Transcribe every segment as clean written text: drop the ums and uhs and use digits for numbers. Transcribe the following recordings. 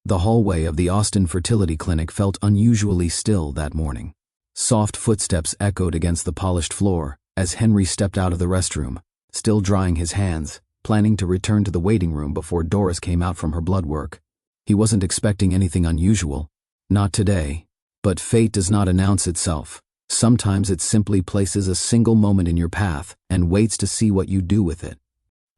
The hallway of the Austin fertility clinic felt unusually still that morning. Soft footsteps echoed against the polished floor as Henry stepped out of the restroom, still drying his hands, planning to return to the waiting room before Doris came out from her blood work. He wasn't expecting anything unusual. Not today. But fate does not announce itself. Sometimes it simply places a single moment in your path and waits to see what you do with it.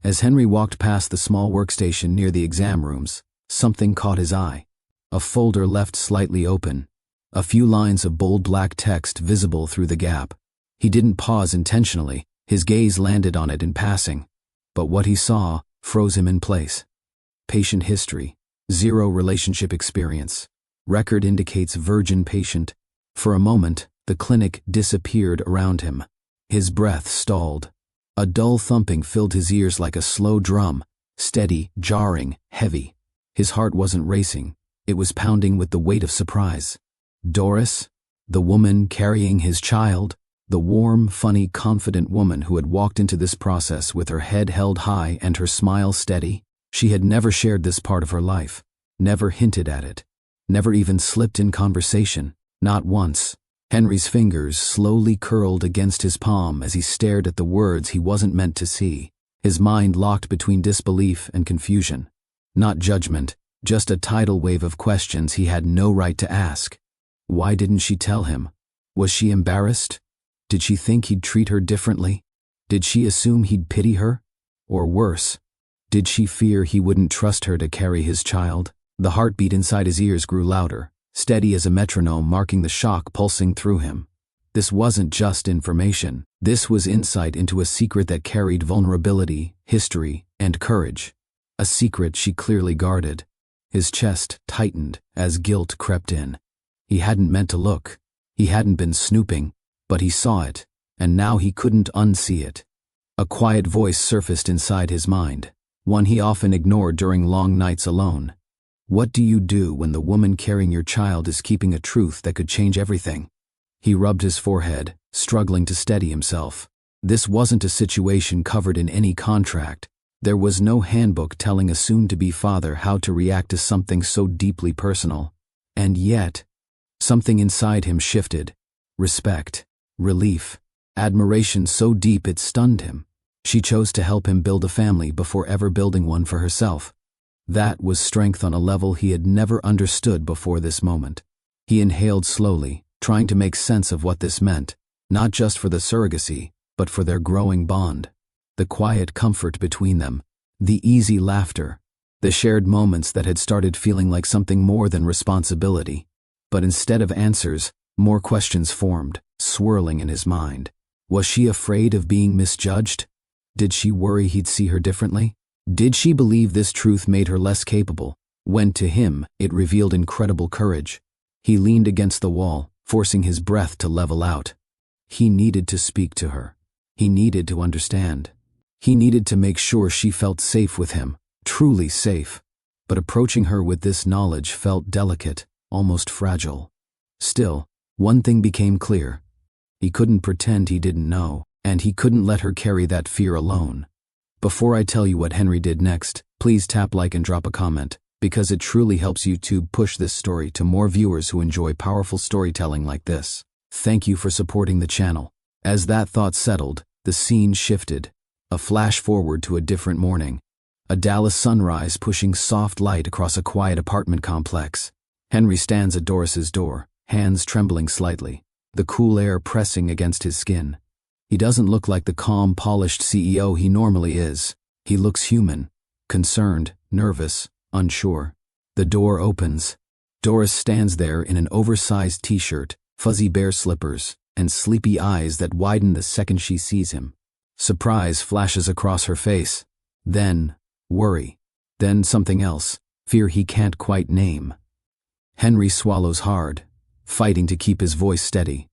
As Henry walked past the small workstation near the exam rooms, something caught his eye. A folder left slightly open. A few lines of bold black text visible through the gap. He didn't pause intentionally. His gaze landed on it in passing. But what he saw froze him in place. Patient history. 0 relationship experience. Record indicates virgin patient. For a moment, the clinic disappeared around him. His breath stalled. A dull thumping filled his ears like a slow drum, steady, jarring, heavy. His heart wasn't racing. It was pounding with the weight of surprise. Doris? The woman carrying his child? The warm, funny, confident woman who had walked into this process with her head held high and her smile steady? She had never shared this part of her life. Never hinted at it. Never even slipped in conversation. Not once. Henry's fingers slowly curled against his palm as he stared at the words he wasn't meant to see. His mind locked between disbelief and confusion. Not judgment, just a tidal wave of questions he had no right to ask. Why didn't she tell him? Was she embarrassed? Did she think he'd treat her differently? Did she assume he'd pity her? Or worse, did she fear he wouldn't trust her to carry his child? The heartbeat inside his ears grew louder, steady as a metronome, marking the shock pulsing through him. This wasn't just information. This was insight into a secret that carried vulnerability, history, and courage. A secret she clearly guarded. His chest tightened as guilt crept in. He hadn't meant to look. He hadn't been snooping, but he saw it, and now he couldn't unsee it. A quiet voice surfaced inside his mind, one he often ignored during long nights alone. What do you do when the woman carrying your child is keeping a truth that could change everything? He rubbed his forehead, struggling to steady himself. This wasn't a situation covered in any contract. There was no handbook telling a soon-to-be father how to react to something so deeply personal. And yet, something inside him shifted. Respect, relief, admiration so deep it stunned him. She chose to help him build a family before ever building one for herself. That was strength on a level he had never understood before this moment. He inhaled slowly, trying to make sense of what this meant, not just for the surrogacy, but for their growing bond. The quiet comfort between them, the easy laughter, the shared moments that had started feeling like something more than responsibility. But instead of answers, more questions formed, swirling in his mind. Was she afraid of being misjudged? Did she worry he'd see her differently? Did she believe this truth made her less capable, when to him it revealed incredible courage? He leaned against the wall, forcing his breath to level out. He needed to speak to her. He needed to understand. He needed to make sure she felt safe with him, truly safe. But approaching her with this knowledge felt delicate, almost fragile. Still, one thing became clear. He couldn't pretend he didn't know, and he couldn't let her carry that fear alone. Before I tell you what Henry did next, please tap like and drop a comment, because it truly helps YouTube push this story to more viewers who enjoy powerful storytelling like this. Thank you for supporting the channel. As that thought settled, the scene shifted. A flash forward to a different morning. A Dallas sunrise pushing soft light across a quiet apartment complex. Henry stands at Doris's door, hands trembling slightly, the cool air pressing against his skin. He doesn't look like the calm, polished CEO he normally is. He looks human, concerned, nervous, unsure. The door opens. Doris stands there in an oversized t-shirt, fuzzy bear slippers, and sleepy eyes that widen the second she sees him. Surprise flashes across her face. Then, worry. Then something else, fear he can't quite name. Henry swallows hard, fighting to keep his voice steady.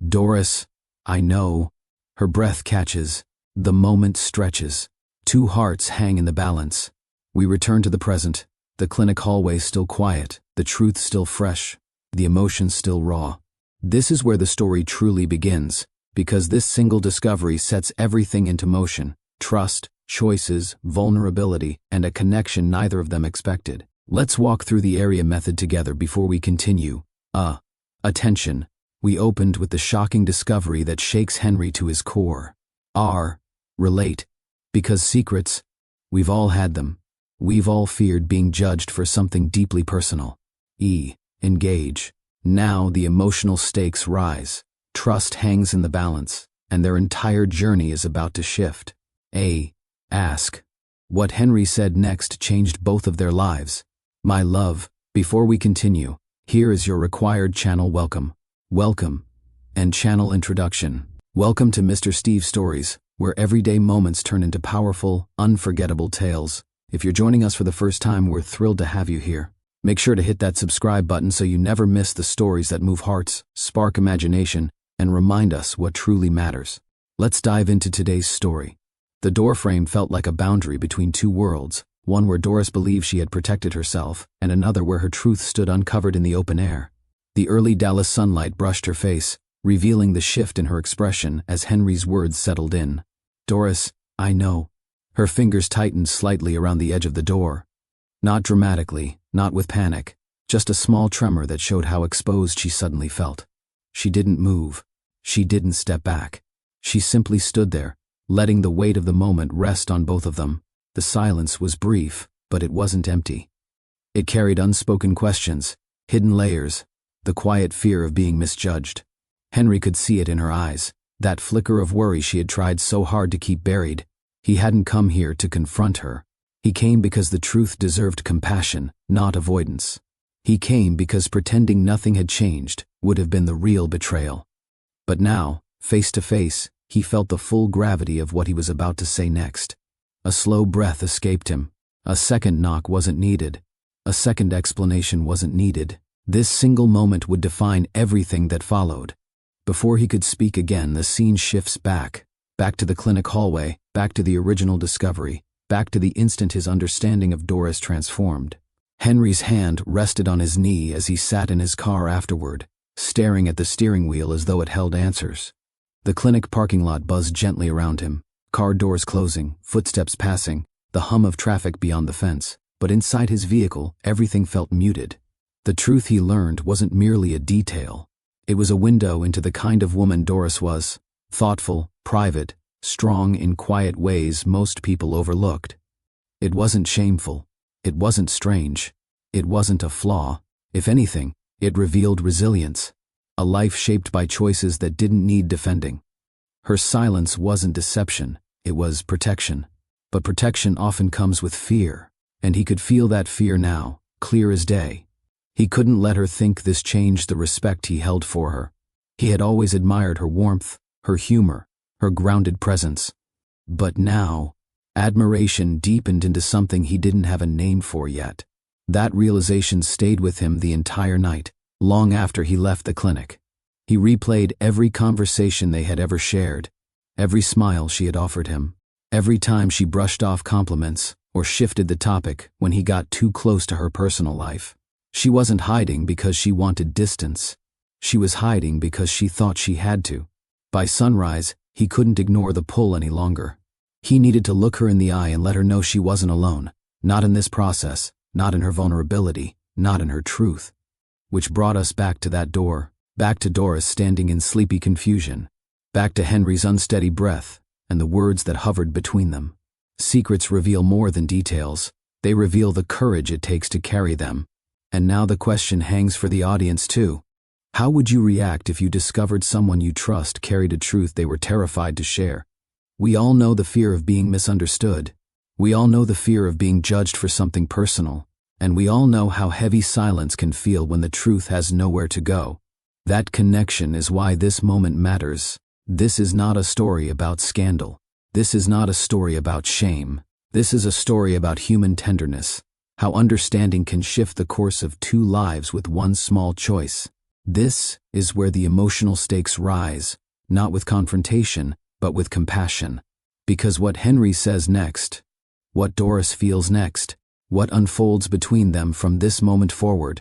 Doris, I know. Her breath catches. The moment stretches. Two hearts hang in the balance. We return to the present. The clinic hallway still quiet, the truth still fresh, the emotions still raw. This is where the story truly begins, because this single discovery sets everything into motion. Trust, choices, vulnerability, and a connection neither of them expected. Let's walk through the area method together before we continue. Attention. We opened with the shocking discovery that shakes Henry to his core. Relate. Because secrets, we've all had them. We've all feared being judged for something deeply personal. Engage. Now the emotional stakes rise. Trust hangs in the balance, and their entire journey is about to shift. Ask. What Henry said next changed both of their lives. My love, before we continue, here is your required channel welcome. Welcome. And channel introduction. Welcome to Mr. Steve Stories, where everyday moments turn into powerful, unforgettable tales. If you're joining us for the first time, we're thrilled to have you here. Make sure to hit that subscribe button so you never miss the stories that move hearts, spark imagination, and remind us what truly matters. Let's dive into today's story. The doorframe felt like a boundary between two worlds, one where Doris believed she had protected herself, and another where her truth stood uncovered in the open air. The early Dallas sunlight brushed her face, revealing the shift in her expression as Henry's words settled in. Doris, I know. Her fingers tightened slightly around the edge of the door. Not dramatically, not with panic, just a small tremor that showed how exposed she suddenly felt. She didn't move. She didn't step back. She simply stood there, letting the weight of the moment rest on both of them. The silence was brief, but it wasn't empty. It carried unspoken questions, hidden layers, the quiet fear of being misjudged. Henry could see it in her eyes, that flicker of worry she had tried so hard to keep buried. He hadn't come here to confront her. He came because the truth deserved compassion, not avoidance. He came because pretending nothing had changed would have been the real betrayal. But now, face to face, he felt the full gravity of what he was about to say next. A slow breath escaped him. A second knock wasn't needed. A second explanation wasn't needed. This single moment would define everything that followed. Before he could speak again, the scene shifts back to the clinic hallway, back to the original discovery, back to the instant his understanding of Doris transformed. Henry's hand rested on his knee as he sat in his car afterward, staring at the steering wheel as though it held answers. The clinic parking lot buzzed gently around him, car doors closing, footsteps passing, the hum of traffic beyond the fence. But inside his vehicle, everything felt muted. The truth he learned wasn't merely a detail. It was a window into the kind of woman Doris was. Thoughtful, private, strong in quiet ways most people overlooked. It wasn't shameful. It wasn't strange. It wasn't a flaw. If anything, it revealed resilience. A life shaped by choices that didn't need defending. Her silence wasn't deception. It was protection. But protection often comes with fear, and he could feel that fear now, clear as day. He couldn't let her think this changed the respect he held for her. He had always admired her warmth, her humor, her grounded presence. But now, admiration deepened into something he didn't have a name for yet. That realization stayed with him the entire night, long after he left the clinic. He replayed every conversation they had ever shared, every smile she had offered him, every time she brushed off compliments or shifted the topic when he got too close to her personal life. She wasn't hiding because she wanted distance. She was hiding because she thought she had to. By sunrise, he couldn't ignore the pull any longer. He needed to look her in the eye and let her know she wasn't alone, not in this process, not in her vulnerability, not in her truth. Which brought us back to that door, back to Doris standing in sleepy confusion, back to Henry's unsteady breath and the words that hovered between them. Secrets reveal more than details. They reveal the courage it takes to carry them. And now the question hangs for the audience too. How would you react if you discovered someone you trust carried a truth they were terrified to share? We all know the fear of being misunderstood. We all know the fear of being judged for something personal. And we all know how heavy silence can feel when the truth has nowhere to go. That connection is why this moment matters. This is not a story about scandal. This is not a story about shame. This is a story about human tenderness. How understanding can shift the course of two lives with one small choice. This is where the emotional stakes rise, not with confrontation, but with compassion. Because what Henry says next, what Doris feels next, what unfolds between them from this moment forward,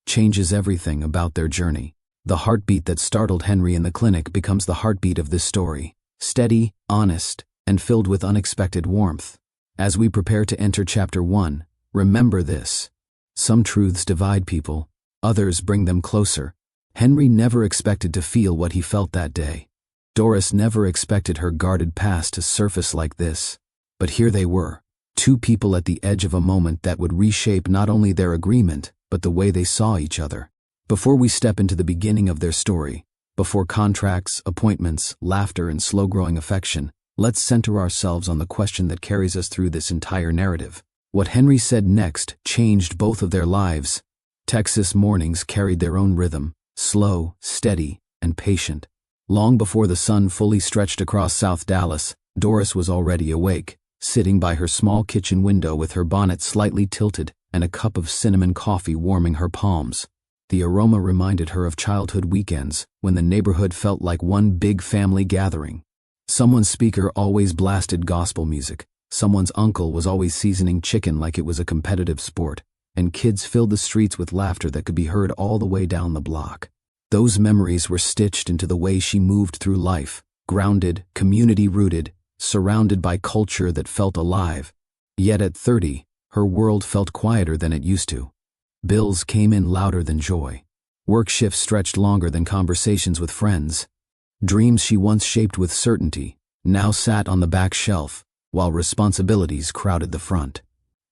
changes everything about their journey. The heartbeat that startled Henry in the clinic becomes the heartbeat of this story, steady, honest, and filled with unexpected warmth. As we prepare to enter Chapter 1, remember this. Some truths divide people, others bring them closer. Henry never expected to feel what he felt that day. Doris never expected her guarded past to surface like this. But here they were, two people at the edge of a moment that would reshape not only their agreement, but the way they saw each other. Before we step into the beginning of their story, before contracts, appointments, laughter, and slow-growing affection, let's center ourselves on the question that carries us through this entire narrative. What Henry said next changed both of their lives. Texas mornings carried their own rhythm, slow, steady, and patient. Long before the sun fully stretched across South Dallas, Doris was already awake, sitting by her small kitchen window with her bonnet slightly tilted and a cup of cinnamon coffee warming her palms. The aroma reminded her of childhood weekends when the neighborhood felt like one big family gathering. Someone's speaker always blasted gospel music, someone's uncle was always seasoning chicken like it was a competitive sport, and kids filled the streets with laughter that could be heard all the way down the block. Those memories were stitched into the way she moved through life, grounded, community-rooted, surrounded by culture that felt alive. Yet at 30, her world felt quieter than it used to. Bills came in louder than joy. Work shifts stretched longer than conversations with friends. Dreams she once shaped with certainty now sat on the back shelf, while responsibilities crowded the front.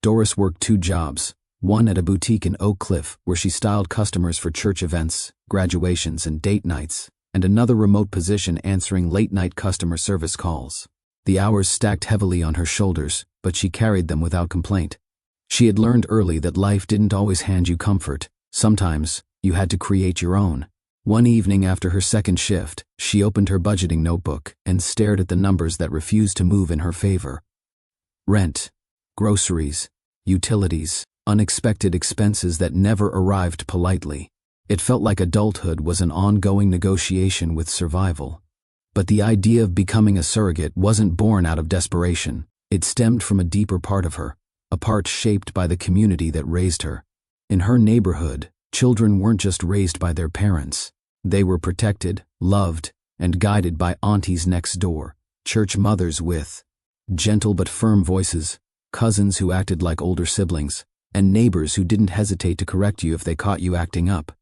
Doris worked 2 jobs, one at a boutique in Oak Cliff where she styled customers for church events, graduations, and date nights, and another remote position answering late-night customer service calls. The hours stacked heavily on her shoulders, but she carried them without complaint. She had learned early that life didn't always hand you comfort. Sometimes, you had to create your own. One evening after her second shift, she opened her budgeting notebook and stared at the numbers that refused to move in her favor. Rent, groceries, utilities, unexpected expenses that never arrived politely. It felt like adulthood was an ongoing negotiation with survival. But the idea of becoming a surrogate wasn't born out of desperation. It stemmed from a deeper part of her, a part shaped by the community that raised her. In her neighborhood, children weren't just raised by their parents. They were protected, loved, and guided by aunties next door, church mothers with gentle but firm voices, cousins who acted like older siblings, and neighbors who didn't hesitate to correct you if they caught you acting up.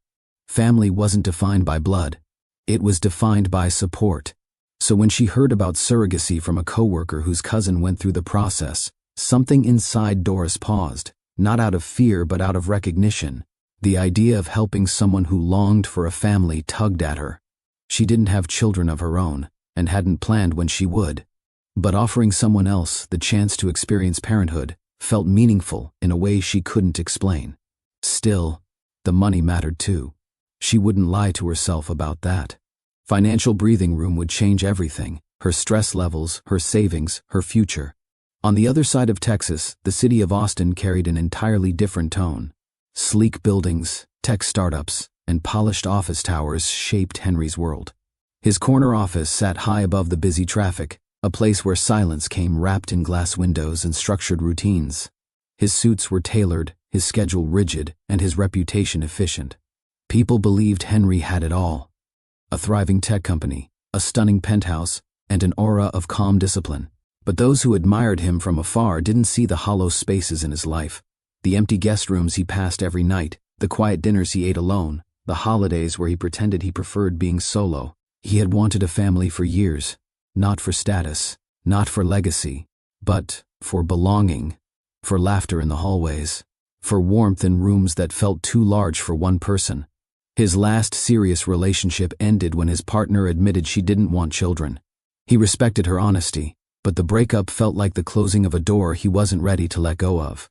Family wasn't defined by blood. It was defined by support. So when she heard about surrogacy from a coworker whose cousin went through the process, something inside Doris paused, not out of fear but out of recognition. The idea of helping someone who longed for a family tugged at her. She didn't have children of her own, and hadn't planned when she would. But offering someone else the chance to experience parenthood felt meaningful in a way she couldn't explain. Still, the money mattered too. She wouldn't lie to herself about that. Financial breathing room would change everything, her stress levels, her savings, her future. On the other side of Texas, the city of Austin carried an entirely different tone. Sleek buildings, tech startups, and polished office towers shaped Henry's world. His corner office sat high above the busy traffic, a place where silence came wrapped in glass windows and structured routines. His suits were tailored, his schedule rigid, and his reputation efficient. People believed Henry had it all. A thriving tech company, a stunning penthouse, and an aura of calm discipline. But those who admired him from afar didn't see the hollow spaces in his life. The empty guest rooms he passed every night, the quiet dinners he ate alone, the holidays where he pretended he preferred being solo. He had wanted a family for years, not for status, not for legacy, but for belonging, for laughter in the hallways, for warmth in rooms that felt too large for one person. His last serious relationship ended when his partner admitted she didn't want children. He respected her honesty, but the breakup felt like the closing of a door he wasn't ready to let go of.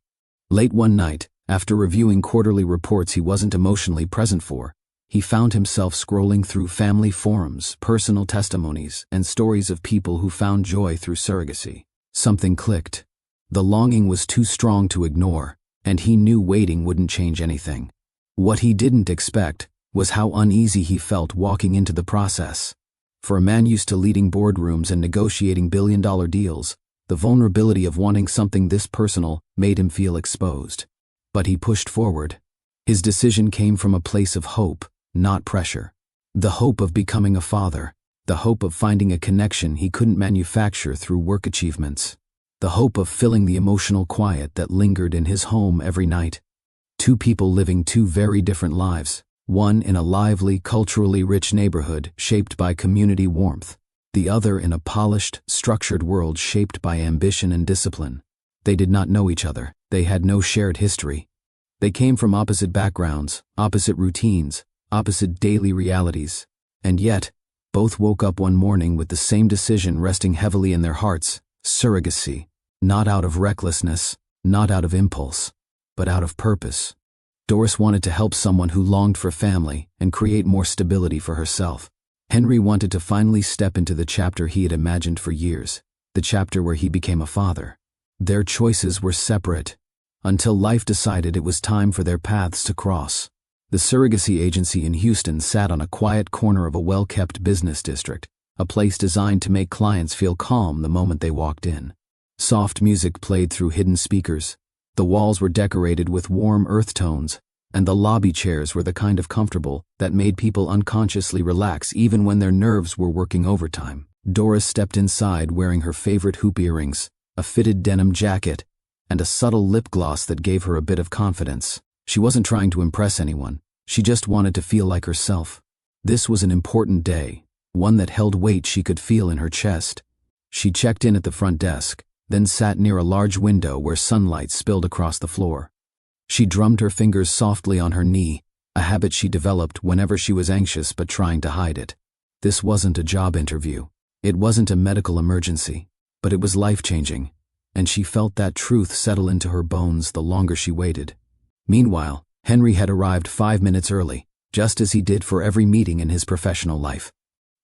Late one night, after reviewing quarterly reports he wasn't emotionally present for, he found himself scrolling through family forums, personal testimonies, and stories of people who found joy through surrogacy. Something clicked. The longing was too strong to ignore, and he knew waiting wouldn't change anything. What he didn't expect was how uneasy he felt walking into the process. For a man used to leading boardrooms and negotiating billion-dollar deals, the vulnerability of wanting something this personal made him feel exposed. But he pushed forward. His decision came from a place of hope, not pressure. The hope of becoming a father, the hope of finding a connection he couldn't manufacture through work achievements, the hope of filling the emotional quiet that lingered in his home every night. Two people living two very different lives, one in a lively, culturally rich neighborhood shaped by community warmth, the other in a polished, structured world shaped by ambition and discipline. They did not know each other. They had no shared history. They came from opposite backgrounds, opposite routines, opposite daily realities. And yet, both woke up one morning with the same decision resting heavily in their hearts: surrogacy. Not out of recklessness, not out of impulse, but out of purpose. Doris wanted to help someone who longed for family and create more stability for herself. Henry wanted to finally step into the chapter he had imagined for years, the chapter where he became a father. Their choices were separate, until life decided it was time for their paths to cross. The surrogacy agency in Houston sat on a quiet corner of a well-kept business district, a place designed to make clients feel calm the moment they walked in. Soft music played through hidden speakers. The walls were decorated with warm earth tones, and the lobby chairs were the kind of comfortable that made people unconsciously relax even when their nerves were working overtime. Doris stepped inside wearing her favorite hoop earrings, a fitted denim jacket, and a subtle lip gloss that gave her a bit of confidence. She wasn't trying to impress anyone. She just wanted to feel like herself. This was an important day, one that held weight she could feel in her chest. She checked in at the front desk, then sat near a large window where sunlight spilled across the floor. She drummed her fingers softly on her knee, a habit she developed whenever she was anxious but trying to hide it. This wasn't a job interview. It wasn't a medical emergency, but it was life-changing, and she felt that truth settle into her bones the longer she waited. Meanwhile, Henry had arrived 5 minutes early, just as he did for every meeting in his professional life.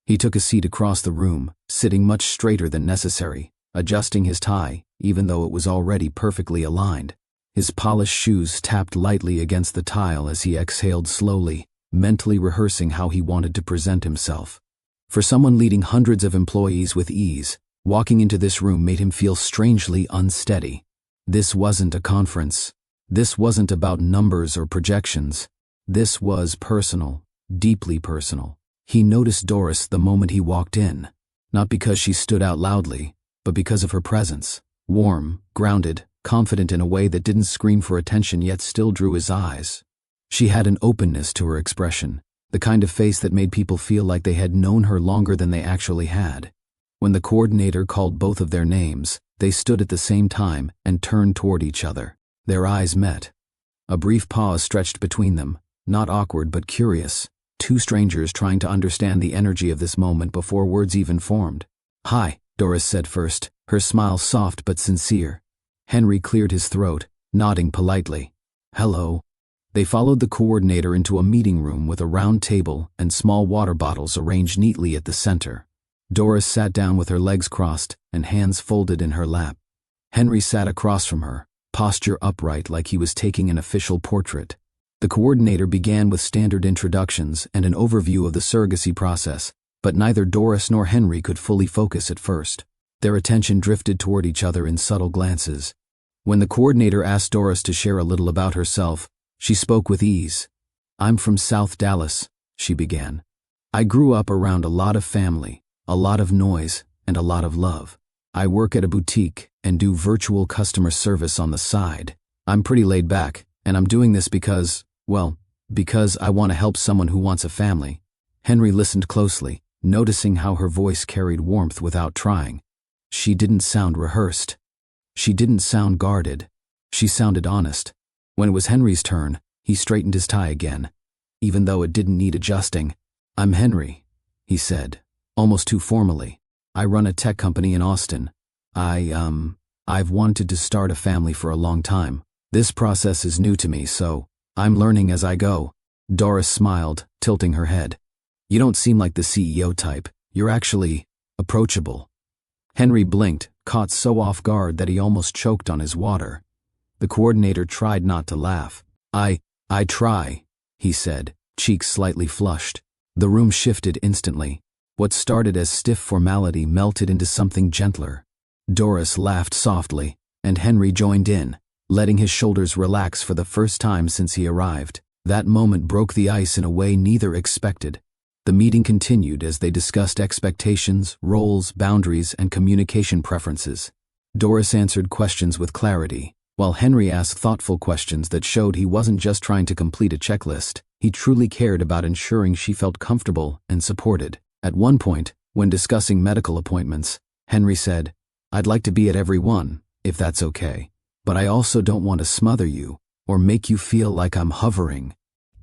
He took a seat across the room, sitting much straighter than necessary, adjusting his tie, even though it was already perfectly aligned. His polished shoes tapped lightly against the tile as he exhaled slowly, mentally rehearsing how he wanted to present himself. For someone leading hundreds of employees with ease, walking into this room made him feel strangely unsteady. This wasn't a conference. This wasn't about numbers or projections. This was personal, deeply personal. He noticed Doris the moment he walked in, not because she stood out loudly, but because of her presence. Warm, grounded, confident in a way that didn't scream for attention yet still drew his eyes. She had an openness to her expression, the kind of face that made people feel like they had known her longer than they actually had. When the coordinator called both of their names, they stood at the same time and turned toward each other. Their eyes met. A brief pause stretched between them, not awkward but curious, two strangers trying to understand the energy of this moment before words even formed. "Hi," Doris said first, her smile soft but sincere. Henry cleared his throat, nodding politely. "Hello." They followed the coordinator into a meeting room with a round table and small water bottles arranged neatly at the center. Doris sat down with her legs crossed and hands folded in her lap. Henry sat across from her, posture upright like he was taking an official portrait. The coordinator began with standard introductions and an overview of the surrogacy process, but neither Doris nor Henry could fully focus at first. Their attention drifted toward each other in subtle glances. When the coordinator asked Doris to share a little about herself, she spoke with ease. "I'm from South Dallas," she began. "I grew up around a lot of family, a lot of noise, and a lot of love. I work at a boutique and do virtual customer service on the side. I'm pretty laid back, and I'm doing this because I want to help someone who wants a family." Henry listened closely, noticing how her voice carried warmth without trying. She didn't sound rehearsed. She didn't sound guarded. She sounded honest. When it was Henry's turn, he straightened his tie again, even though it didn't need adjusting. "I'm Henry," he said, almost too formally. "I run a tech company in Austin. I've wanted to start a family for a long time. This process is new to me, so I'm learning as I go." Doris smiled, tilting her head. "You don't seem like the CEO type. You're actually approachable." Henry blinked, caught so off guard that he almost choked on his water. The coordinator tried not to laugh. I try," he said, cheeks slightly flushed. The room shifted instantly. What started as stiff formality melted into something gentler. Doris laughed softly, and Henry joined in, letting his shoulders relax for the first time since he arrived. That moment broke the ice in a way neither expected. The meeting continued as they discussed expectations, roles, boundaries, and communication preferences. Doris answered questions with clarity, While Henry asked thoughtful questions that showed he wasn't just trying to complete a checklist, he truly cared about ensuring she felt comfortable and supported. At one point, when discussing medical appointments, Henry said, "I'd like to be at every one, if that's okay. But I also don't want to smother you or make you feel like I'm hovering."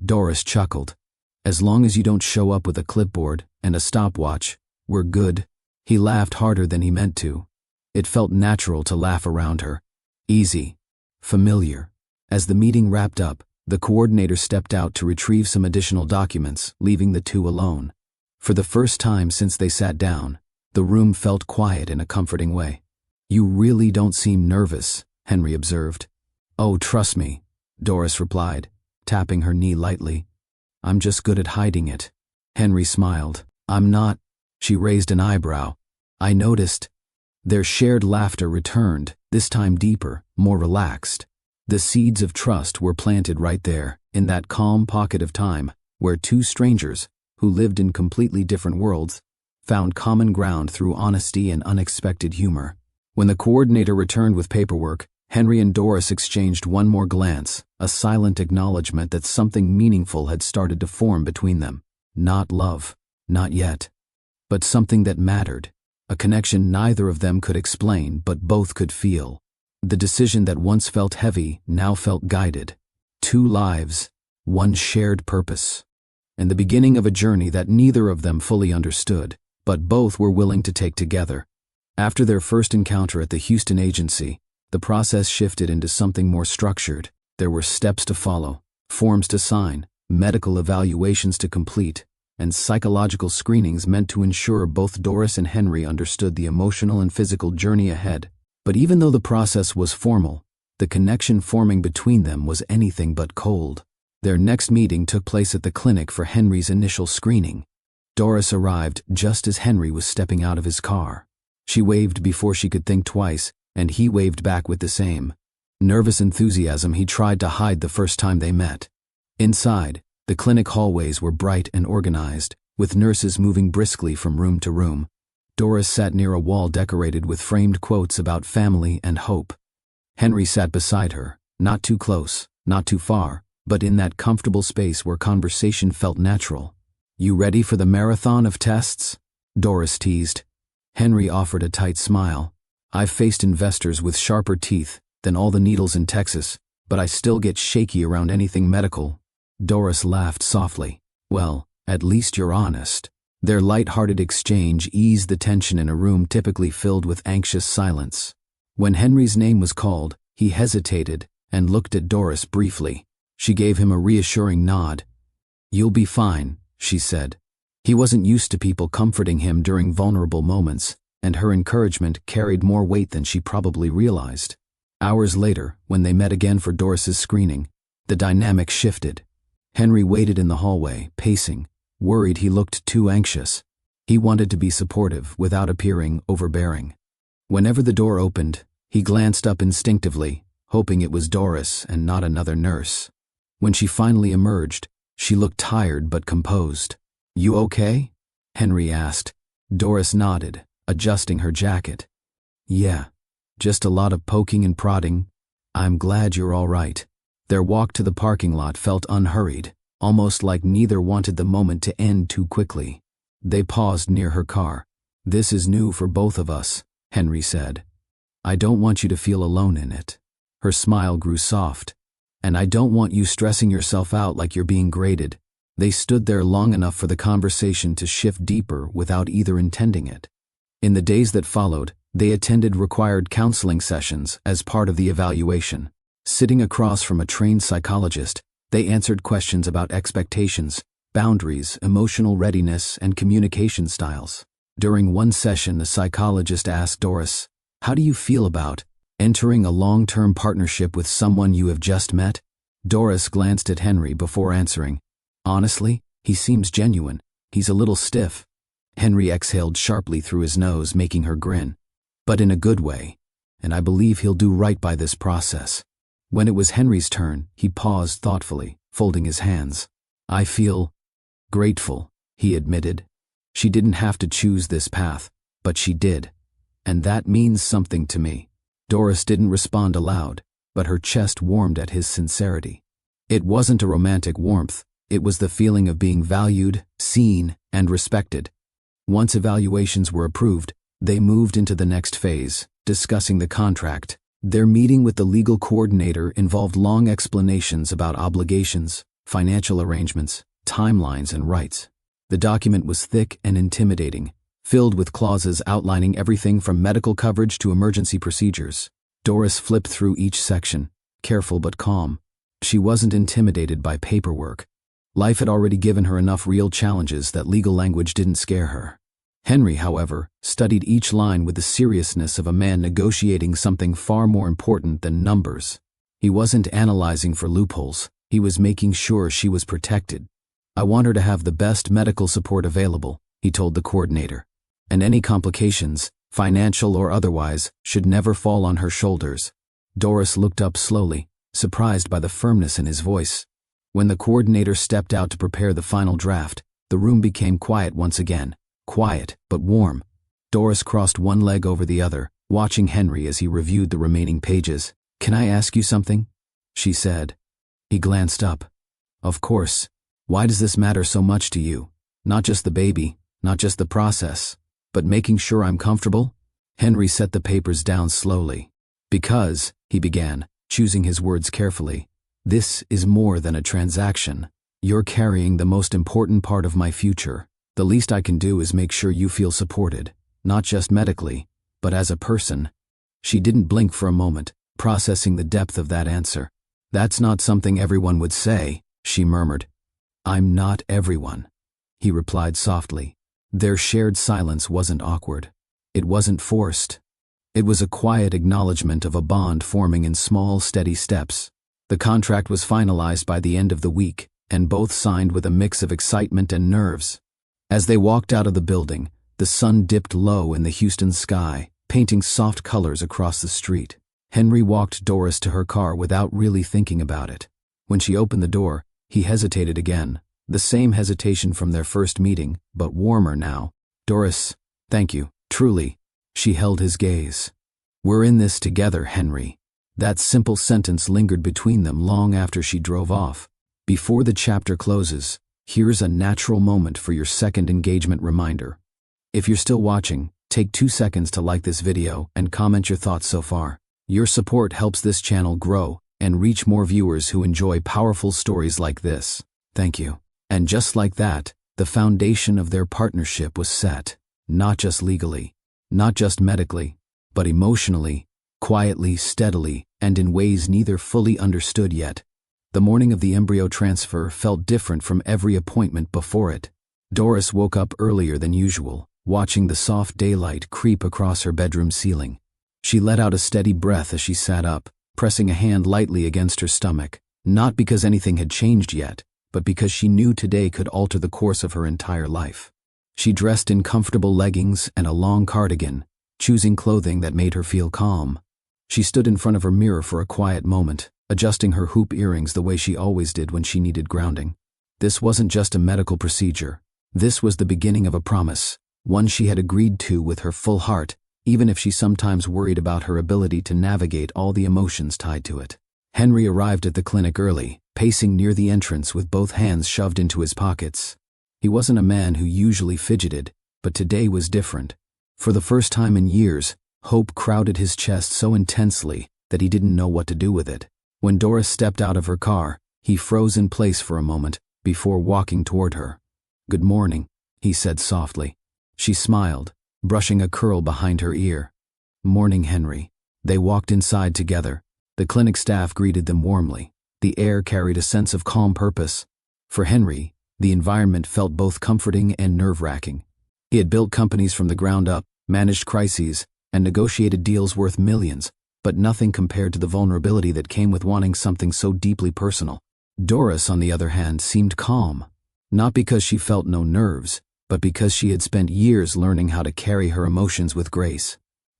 Doris chuckled. "As long as you don't show up with a clipboard and a stopwatch, we're good." He laughed harder than he meant to. It felt natural to laugh around her. Easy. Familiar. As the meeting wrapped up, the coordinator stepped out to retrieve some additional documents, leaving the two alone. For the first time since they sat down, the room felt quiet in a comforting way. "You really don't seem nervous," Henry observed. "Oh, trust me," Doris replied, tapping her knee lightly. "I'm just good at hiding it." Henry smiled. "I'm not." She raised an eyebrow. "I noticed." Their shared laughter returned, this time deeper, more relaxed. The seeds of trust were planted right there, in that calm pocket of time, where two strangers, who lived in completely different worlds, found common ground through honesty and unexpected humor. When the coordinator returned with paperwork, Henry and Doris exchanged one more glance, a silent acknowledgement that something meaningful had started to form between them. Not love, not yet, but something that mattered. A connection neither of them could explain, but both could feel. The decision that once felt heavy now felt guided. Two lives, one shared purpose. And the beginning of a journey that neither of them fully understood, but both were willing to take together. After their first encounter at the Houston agency, the process shifted into something more structured. There were steps to follow, forms to sign, medical evaluations to complete, and psychological screenings meant to ensure both Doris and Henry understood the emotional and physical journey ahead. But even though the process was formal, the connection forming between them was anything but cold. Their next meeting took place at the clinic for Henry's initial screening. Doris arrived just as Henry was stepping out of his car. She waved before she could think twice, and he waved back with the same nervous enthusiasm he tried to hide the first time they met. Inside, the clinic hallways were bright and organized, with nurses moving briskly from room to room. Doris sat near a wall decorated with framed quotes about family and hope. Henry sat beside her, not too close, not too far, but in that comfortable space where conversation felt natural. "You ready for the marathon of tests?" Doris teased. Henry offered a tight smile. "I've faced investors with sharper teeth than all the needles in Texas, but I still get shaky around anything medical." Doris laughed softly. "Well, at least you're honest." Their light-hearted exchange eased the tension in a room typically filled with anxious silence. When Henry's name was called, he hesitated and looked at Doris briefly. She gave him a reassuring nod. "You'll be fine," she said. He wasn't used to people comforting him during vulnerable moments, and her encouragement carried more weight than she probably realized. Hours later, when they met again for Doris's screening, the dynamic shifted. Henry waited in the hallway, pacing, worried he looked too anxious. He wanted to be supportive without appearing overbearing. Whenever the door opened, he glanced up instinctively, hoping it was Doris and not another nurse. When she finally emerged, she looked tired but composed. "You okay?" Henry asked. Doris nodded, adjusting her jacket. "Yeah, just a lot of poking and prodding. I'm glad you're all right." Their walk to the parking lot felt unhurried, almost like neither wanted the moment to end too quickly. They paused near her car. "This is new for both of us," Henry said. "I don't want you to feel alone in it." Her smile grew soft. "And I don't want you stressing yourself out like you're being graded." They stood there long enough for the conversation to shift deeper without either intending it. In the days that followed, they attended required counseling sessions as part of the evaluation. Sitting across from a trained psychologist, they answered questions about expectations, boundaries, emotional readiness, and communication styles. During one session, the psychologist asked Doris, "How do you feel about entering a long-term partnership with someone you have just met?" Doris glanced at Henry before answering. "Honestly, he seems genuine. He's a little stiff." Henry exhaled sharply through his nose, making her grin. "But in a good way. And I believe he'll do right by this process." When it was Henry's turn, he paused thoughtfully, folding his hands. "I feel grateful," he admitted. "She didn't have to choose this path, but she did. And that means something to me." Doris didn't respond aloud. but her chest warmed at his sincerity. It wasn't a romantic warmth, it was the feeling of being valued, seen, and respected. Once evaluations were approved, they moved into the next phase, discussing the contract. Their meeting with the legal coordinator involved long explanations about obligations, financial arrangements, timelines, and rights. The document was thick and intimidating, filled with clauses outlining everything from medical coverage to emergency procedures. Doris flipped through each section, careful but calm. She wasn't intimidated by paperwork. Life had already given her enough real challenges that legal language didn't scare her. Henry, however, studied each line with the seriousness of a man negotiating something far more important than numbers. He wasn't analyzing for loopholes, he was making sure she was protected. "I want her to have the best medical support available," he told the coordinator. "And any complications, financial or otherwise, should never fall on her shoulders." Doris looked up slowly, surprised by the firmness in his voice. When the coordinator stepped out to prepare the final draft, the room became quiet once again. Quiet, but warm. Doris crossed one leg over the other, watching Henry as he reviewed the remaining pages. "Can I ask you something?" she said. He glanced up. "Of course. Why does this matter so much to you? Not just the baby, not just the process, but making sure I'm comfortable?" Henry set the papers down slowly. "Because," he began, choosing his words carefully, "this is more than a transaction. You're carrying the most important part of my future. The least I can do is make sure you feel supported, not just medically, but as a person." She didn't blink for a moment, processing the depth of that answer. "That's not something everyone would say," she murmured. "I'm not everyone," he replied softly. Their shared silence wasn't awkward. It wasn't forced. It was a quiet acknowledgement of a bond forming in small, steady steps. The contract was finalized by the end of the week, and both signed with a mix of excitement and nerves. As they walked out of the building, the sun dipped low in the Houston sky, painting soft colors across the street. Henry walked Doris to her car without really thinking about it. When she opened the door, he hesitated again, the same hesitation from their first meeting, but warmer now. "Doris, thank you, truly." She held his gaze. "We're in this together, Henry." That simple sentence lingered between them long after she drove off. Before the chapter closes, here's a natural moment for your second engagement reminder. If you're still watching, take 2 seconds to like this video and comment your thoughts so far. Your support helps this channel grow and reach more viewers who enjoy powerful stories like this. Thank you. And just like that, the foundation of their partnership was set, not just legally, not just medically, but emotionally, quietly, steadily, and in ways neither fully understood yet. The morning of the embryo transfer felt different from every appointment before it. Doris woke up earlier than usual, watching the soft daylight creep across her bedroom ceiling. She let out a steady breath as she sat up, pressing a hand lightly against her stomach, not because anything had changed yet, but because she knew today could alter the course of her entire life. She dressed in comfortable leggings and a long cardigan, choosing clothing that made her feel calm. She stood in front of her mirror for a quiet moment, adjusting her hoop earrings the way she always did when she needed grounding. This wasn't just a medical procedure. This was the beginning of a promise, one she had agreed to with her full heart, even if she sometimes worried about her ability to navigate all the emotions tied to it. Henry arrived at the clinic early, pacing near the entrance with both hands shoved into his pockets. He wasn't a man who usually fidgeted, but today was different. For the first time in years, hope crowded his chest so intensely that he didn't know what to do with it. When Doris stepped out of her car, he froze in place for a moment before walking toward her. "Good morning," he said softly. She smiled, brushing a curl behind her ear. "Morning, Henry." They walked inside together. The clinic staff greeted them warmly. The air carried a sense of calm purpose. For Henry, the environment felt both comforting and nerve-wracking. He had built companies from the ground up, managed crises, and negotiated deals worth millions, but nothing compared to the vulnerability that came with wanting something so deeply personal. Doris, on the other hand, seemed calm, not because she felt no nerves, but because she had spent years learning how to carry her emotions with grace.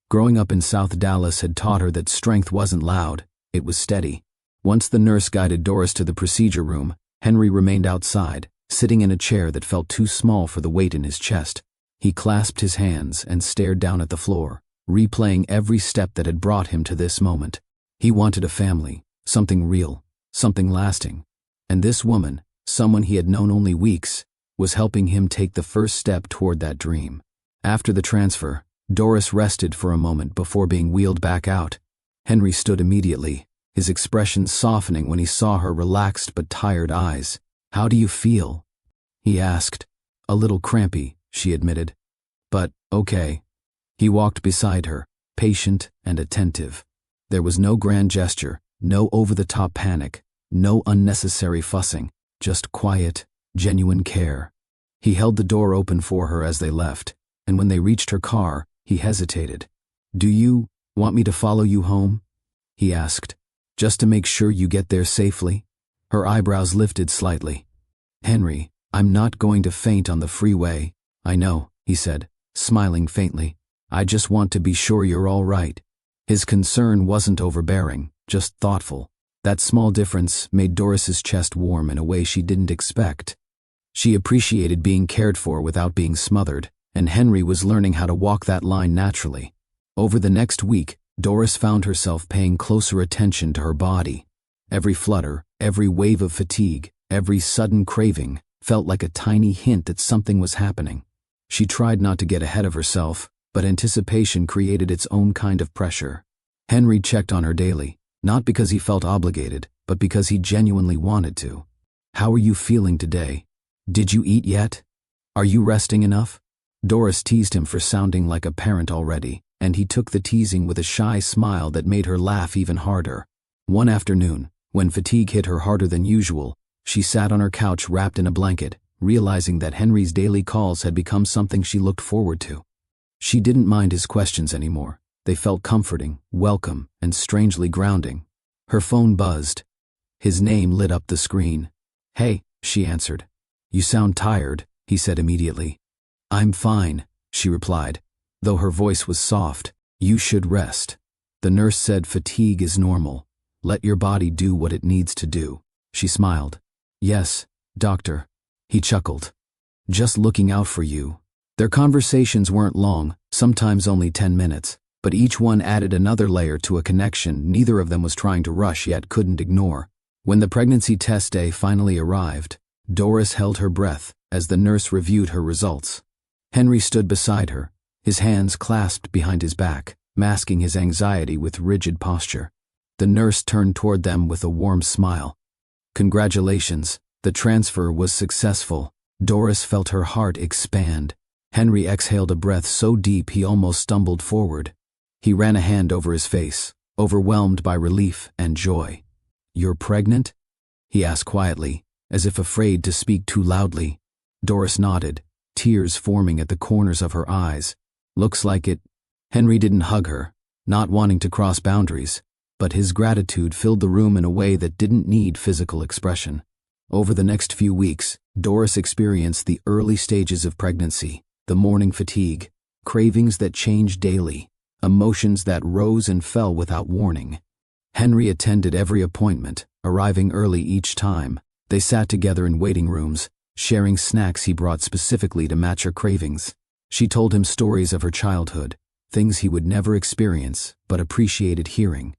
Growing up in South Dallas had taught her that strength wasn't loud, it was steady. Once the nurse guided Doris to the procedure room, Henry remained outside, sitting in a chair that felt too small for the weight in his chest. He clasped his hands and stared down at the floor, replaying every step that had brought him to this moment. He wanted a family, something real, something lasting. And this woman, someone he had known only weeks, was helping him take the first step toward that dream. After the transfer, Doris rested for a moment before being wheeled back out. Henry stood immediately, his expression softening when he saw her relaxed but tired eyes. "How do you feel?" he asked. "A little crampy," she admitted. "But, okay." He walked beside her, patient and attentive. There was no grand gesture, no over-the-top panic, no unnecessary fussing, just quiet, genuine care. He held the door open for her as they left, and when they reached her car, he hesitated. "Do you want me to follow you home?" he asked, "just to make sure you get there safely?" Her eyebrows lifted slightly. "Henry, I'm not going to faint on the freeway." "I know," he said, smiling faintly. "I just want to be sure you're all right." His concern wasn't overbearing, just thoughtful. That small difference made Doris's chest warm in a way she didn't expect. She appreciated being cared for without being smothered, and Henry was learning how to walk that line naturally. Over the next week, Doris found herself paying closer attention to her body. Every flutter, every wave of fatigue, every sudden craving felt like a tiny hint that something was happening. She tried not to get ahead of herself, but anticipation created its own kind of pressure. Henry checked on her daily, not because he felt obligated, but because he genuinely wanted to. "How are you feeling today? Did you eat yet? Are you resting enough?" Doris teased him for sounding like a parent already, and he took the teasing with a shy smile that made her laugh even harder. One afternoon, when fatigue hit her harder than usual, she sat on her couch wrapped in a blanket, realizing that Henry's daily calls had become something she looked forward to. She didn't mind his questions anymore. They felt comforting, welcome, and strangely grounding. Her phone buzzed. His name lit up the screen. "Hey," she answered. "You sound tired," he said immediately. "I'm fine," she replied, though her voice was soft. "You should rest. The nurse said fatigue is normal. Let your body do what it needs to do." She smiled. "Yes, doctor." He chuckled. "Just looking out for you." Their conversations weren't long, sometimes only 10 minutes, but each one added another layer to a connection neither of them was trying to rush yet couldn't ignore. When the pregnancy test day finally arrived, Doris held her breath as the nurse reviewed her results. Henry stood beside her, his hands clasped behind his back, masking his anxiety with rigid posture. The nurse turned toward them with a warm smile. "Congratulations, the transfer was successful." Doris felt her heart expand. Henry exhaled a breath so deep he almost stumbled forward. He ran a hand over his face, overwhelmed by relief and joy. "You're pregnant?" he asked quietly, as if afraid to speak too loudly. Doris nodded, tears forming at the corners of her eyes. "Looks like it." Henry didn't hug her, not wanting to cross boundaries, but his gratitude filled the room in a way that didn't need physical expression. Over the next few weeks, Doris experienced the early stages of pregnancy, the morning fatigue, cravings that changed daily, emotions that rose and fell without warning. Henry attended every appointment, arriving early each time. They sat together in waiting rooms, sharing snacks he brought specifically to match her cravings. She told him stories of her childhood, things he would never experience but appreciated hearing.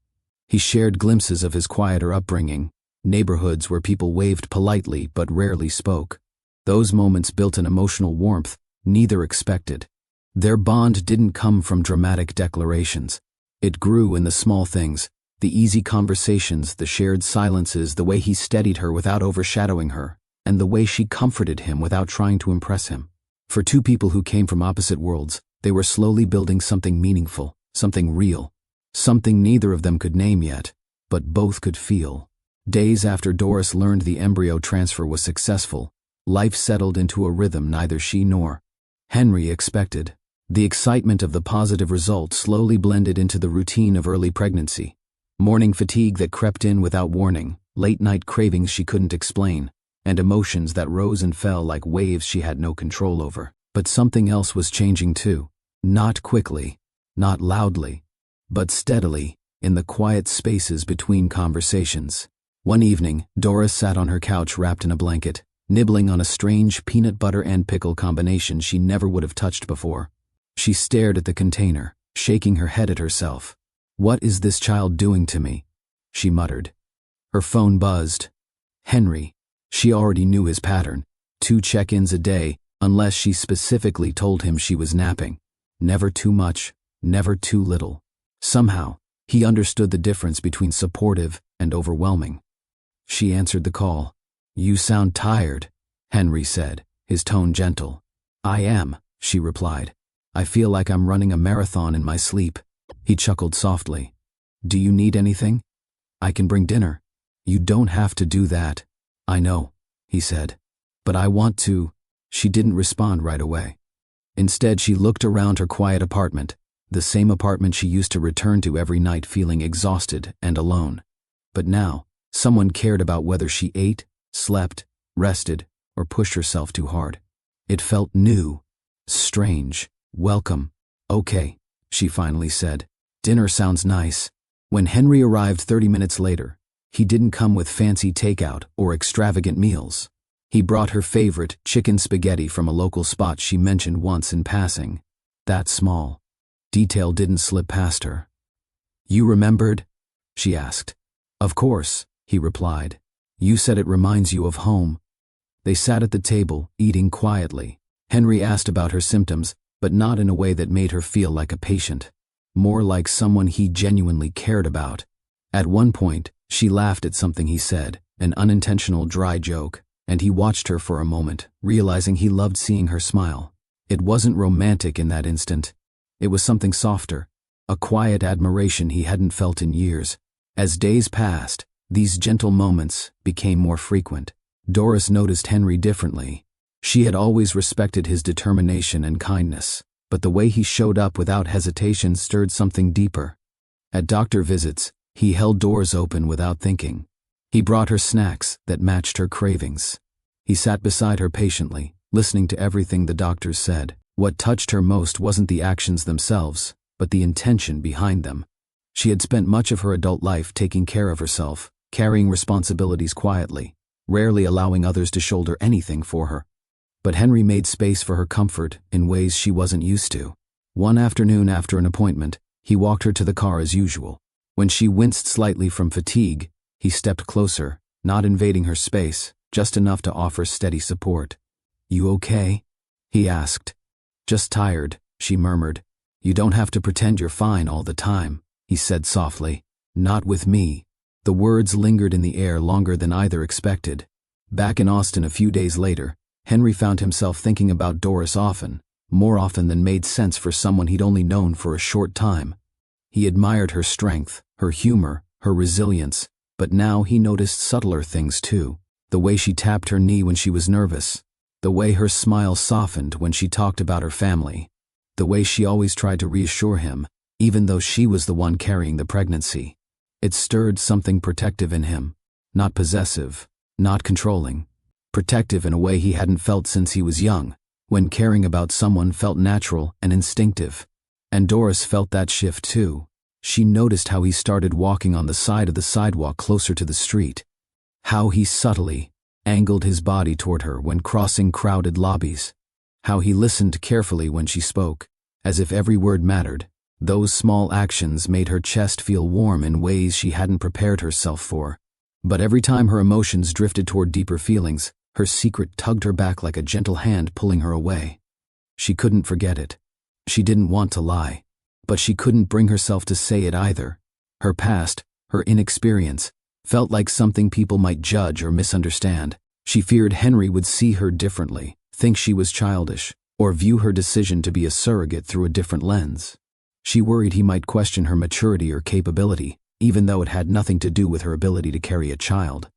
He shared glimpses of his quieter upbringing, neighborhoods where people waved politely but rarely spoke. Those moments built an emotional warmth neither expected. Their bond didn't come from dramatic declarations. It grew in the small things, the easy conversations, the shared silences, the way he steadied her without overshadowing her, and the way she comforted him without trying to impress him. For two people who came from opposite worlds, they were slowly building something meaningful, something real, something neither of them could name yet, but both could feel. Days after Doris learned the embryo transfer was successful, life settled into a rhythm neither she nor Henry expected. The excitement of the positive result slowly blended into the routine of early pregnancy. Morning fatigue that crept in without warning, late-night cravings she couldn't explain, and emotions that rose and fell like waves she had no control over. But something else was changing too. Not quickly, not loudly, but steadily, in the quiet spaces between conversations. One evening, Doris sat on her couch wrapped in a blanket, nibbling on a strange peanut butter and pickle combination she never would have touched before. She stared at the container, shaking her head at herself. "What is this child doing to me?" she muttered. Her phone buzzed. Henry. She already knew his pattern. 2 check-ins a day, unless she specifically told him she was napping. Never too much, never too little. Somehow, he understood the difference between supportive and overwhelming. She answered the call. "You sound tired," Henry said, his tone gentle. "I am," she replied. "I feel like I'm running a marathon in my sleep." He chuckled softly. "Do you need anything? I can bring dinner." "You don't have to do that." "I know," he said. "But I want to." She didn't respond right away. Instead, she looked around her quiet apartment, the same apartment she used to return to every night feeling exhausted and alone. But now, someone cared about whether she ate, slept, rested, or pushed herself too hard. It felt new, strange, welcome. "Okay," she finally said. "Dinner sounds nice." When Henry arrived 30 minutes later, he didn't come with fancy takeout or extravagant meals. He brought her favorite chicken spaghetti from a local spot she mentioned once in passing. That small detail didn't slip past her. "You remembered?" she asked. "Of course," he replied. "You said it reminds you of home." They sat at the table, eating quietly. Henry asked about her symptoms, but not in a way that made her feel like a patient. More like someone he genuinely cared about. At one point, she laughed at something he said, an unintentional dry joke, and he watched her for a moment, realizing he loved seeing her smile. It wasn't romantic in that instant. It was something softer, a quiet admiration he hadn't felt in years. As days passed, these gentle moments became more frequent. Doris noticed Henry differently. She had always respected his determination and kindness, but the way he showed up without hesitation stirred something deeper. At doctor visits, he held doors open without thinking. He brought her snacks that matched her cravings. He sat beside her patiently, listening to everything the doctors said. What touched her most wasn't the actions themselves, but the intention behind them. She had spent much of her adult life taking care of herself, carrying responsibilities quietly, rarely allowing others to shoulder anything for her. But Henry made space for her comfort in ways she wasn't used to. One afternoon after an appointment, he walked her to the car as usual. When she winced slightly from fatigue, he stepped closer, not invading her space, just enough to offer steady support. "You okay?" he asked. "Just tired," she murmured. "You don't have to pretend you're fine all the time," he said softly. "Not with me." The words lingered in the air longer than either expected. Back in Austin a few days later, Henry found himself thinking about Doris often, more often than made sense for someone he'd only known for a short time. He admired her strength, her humor, her resilience, but now he noticed subtler things too. The way she tapped her knee when she was nervous, the way her smile softened when she talked about her family, the way she always tried to reassure him, even though she was the one carrying the pregnancy. It stirred something protective in him, not possessive, not controlling. Protective in a way he hadn't felt since he was young, when caring about someone felt natural and instinctive. And Doris felt that shift too. She noticed how he started walking on the side of the sidewalk closer to the street, how he subtly angled his body toward her when crossing crowded lobbies, how he listened carefully when she spoke, as if every word mattered. Those small actions made her chest feel warm in ways she hadn't prepared herself for. But every time her emotions drifted toward deeper feelings, her secret tugged her back like a gentle hand pulling her away. She couldn't forget it. She didn't want to lie, but she couldn't bring herself to say it either. Her past, her inexperience, felt like something people might judge or misunderstand. She feared Henry would see her differently, think she was childish, or view her decision to be a surrogate through a different lens. She worried he might question her maturity or capability, even though it had nothing to do with her ability to carry a child.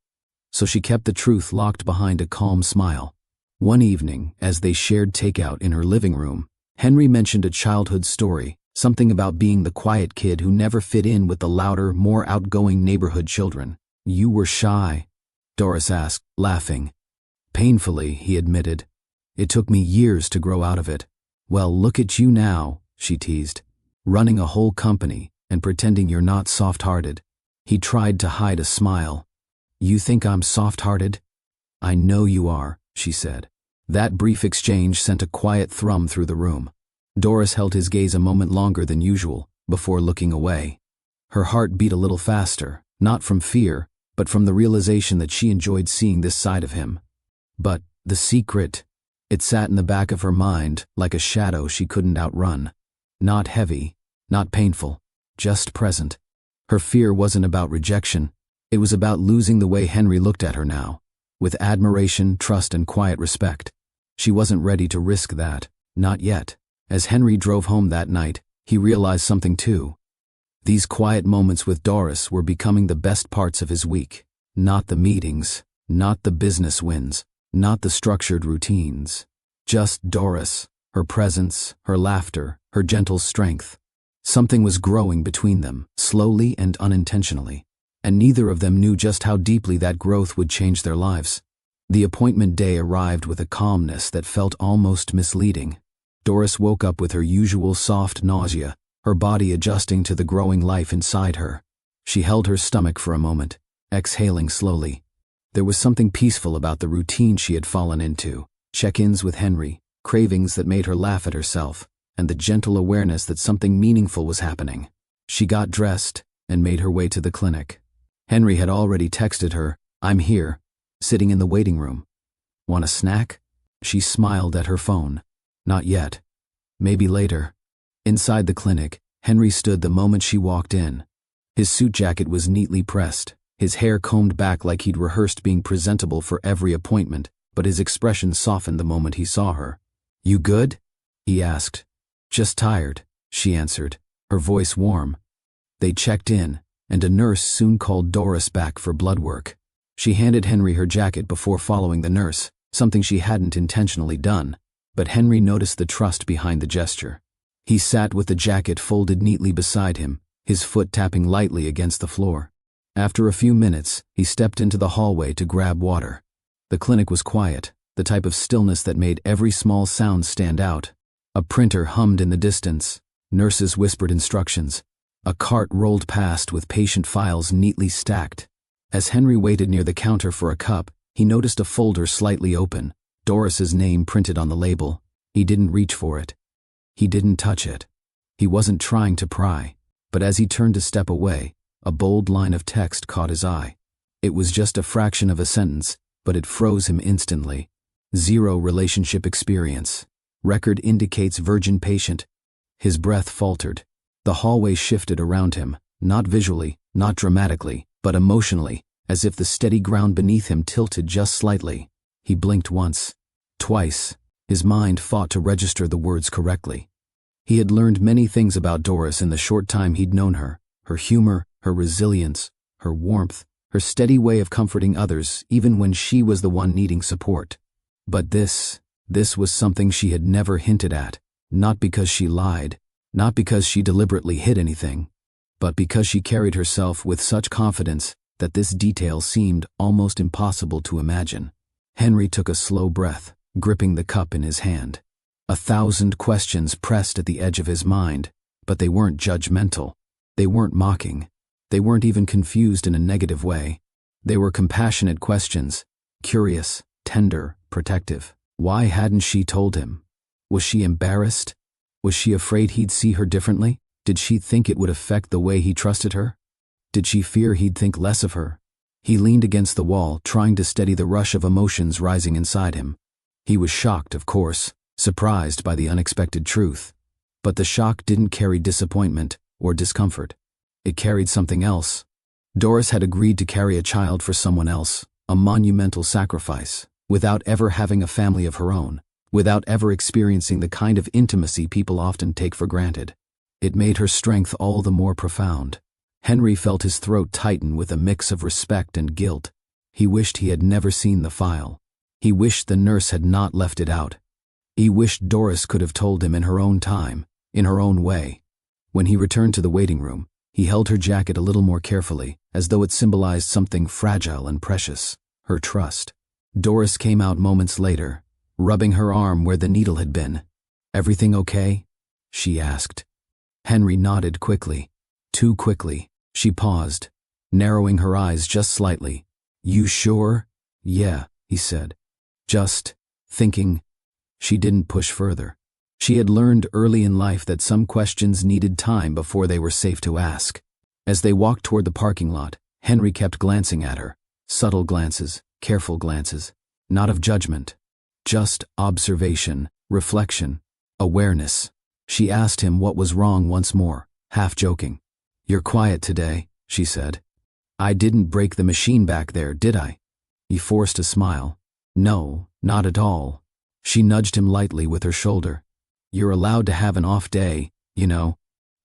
So she kept the truth locked behind a calm smile. One evening, as they shared takeout in her living room, Henry mentioned a childhood story, something about being the quiet kid who never fit in with the louder, more outgoing neighborhood children. "You were shy?" Doris asked, laughing. "Painfully," he admitted. "It took me years to grow out of it." "Well, look at you now," she teased. "Running a whole company and pretending you're not soft-hearted." He tried to hide a smile. "You think I'm soft-hearted?" "I know you are," she said. That brief exchange sent a quiet thrum through the room. Doris held his gaze a moment longer than usual, before looking away. Her heart beat a little faster, Not from fear, but from the realization that she enjoyed seeing this side of him. But the secret, it sat in the back of her mind like a shadow she couldn't outrun. Not heavy, not painful, just present. Her fear wasn't about rejection. It was about losing the way Henry looked at her now, with admiration, trust, and quiet respect. She wasn't ready to risk that, not yet. As Henry drove home that night, he realized something too. These quiet moments with Doris were becoming the best parts of his week. Not the meetings, not the business wins, not the structured routines. Just Doris, her presence, her laughter, her gentle strength. Something was growing between them, slowly and unintentionally, and neither of them knew just how deeply that growth would change their lives. The appointment day arrived with a calmness that felt almost misleading. Doris woke up with her usual soft nausea, her body adjusting to the growing life inside her. She held her stomach for a moment, exhaling slowly. There was something peaceful about the routine she had fallen into. Check-ins with Henry, cravings that made her laugh at herself, and the gentle awareness that something meaningful was happening. She got dressed and made her way to the clinic. Henry had already texted her, "I'm here," sitting in the waiting room. "Want a snack?" She smiled at her phone. "Not yet. Maybe later." Inside the clinic, Henry stood the moment she walked in. His suit jacket was neatly pressed, his hair combed back like he'd rehearsed being presentable for every appointment, but his expression softened the moment he saw her. "You good?" he asked. "Just tired," she answered, her voice warm. They checked in, and a nurse soon called Doris back for blood work. She handed Henry her jacket before following the nurse, something she hadn't intentionally done, but Henry noticed the trust behind the gesture. He sat with the jacket folded neatly beside him, his foot tapping lightly against the floor. After a few minutes, he stepped into the hallway to grab water. The clinic was quiet, the type of stillness that made every small sound stand out. A printer hummed in the distance, nurses whispered instructions. A cart rolled past with patient files neatly stacked. As Henry waited near the counter for a cup, he noticed a folder slightly open, Doris's name printed on the label. He didn't reach for it. He didn't touch it. He wasn't trying to pry, but as he turned to step away, a bold line of text caught his eye. It was just a fraction of a sentence, but it froze him instantly. 0 relationship experience. Record indicates virgin patient. His breath faltered. The hallway shifted around him, not visually, not dramatically, but emotionally, as if the steady ground beneath him tilted just slightly. He blinked once, twice. His mind fought to register the words correctly. He had learned many things about Doris in the short time he'd known her. Her humor, her resilience, her warmth, her steady way of comforting others even when she was the one needing support. But this was something she had never hinted at, not because she lied, not because she deliberately hid anything, but because she carried herself with such confidence that this detail seemed almost impossible to imagine. Henry took a slow breath, gripping the cup in his hand. 1,000 questions pressed at the edge of his mind, but they weren't judgmental. They weren't mocking. They weren't even confused in a negative way. They were compassionate questions, curious, tender, protective. Why hadn't she told him? Was she embarrassed? Was she afraid he'd see her differently? Did she think it would affect the way he trusted her? Did she fear he'd think less of her? He leaned against the wall, trying to steady the rush of emotions rising inside him. He was shocked, of course, surprised by the unexpected truth. But the shock didn't carry disappointment or discomfort. It carried something else. Doris had agreed to carry a child for someone else, a monumental sacrifice, without ever having a family of her own, without ever experiencing the kind of intimacy people often take for granted. It made her strength all the more profound. Henry felt his throat tighten with a mix of respect and guilt. He wished he had never seen the file. He wished the nurse had not left it out. He wished Doris could have told him in her own time, in her own way. When he returned to the waiting room, he held her jacket a little more carefully, as though it symbolized something fragile and precious, her trust. Doris came out moments later, rubbing her arm where the needle had been. "Everything okay?" she asked. Henry nodded quickly. Too quickly. She paused, narrowing her eyes just slightly. "You sure?" "Yeah," he said. "Just thinking." She didn't push further. She had learned early in life that some questions needed time before they were safe to ask. As they walked toward the parking lot, Henry kept glancing at her. Subtle glances, careful glances. Not of judgment. Just observation, reflection, awareness. She asked him what was wrong once more, half joking. "You're quiet today," she said. "I didn't break the machine back there, did I?" He forced a smile. "No, not at all." She nudged him lightly with her shoulder. "You're allowed to have an off day, you know."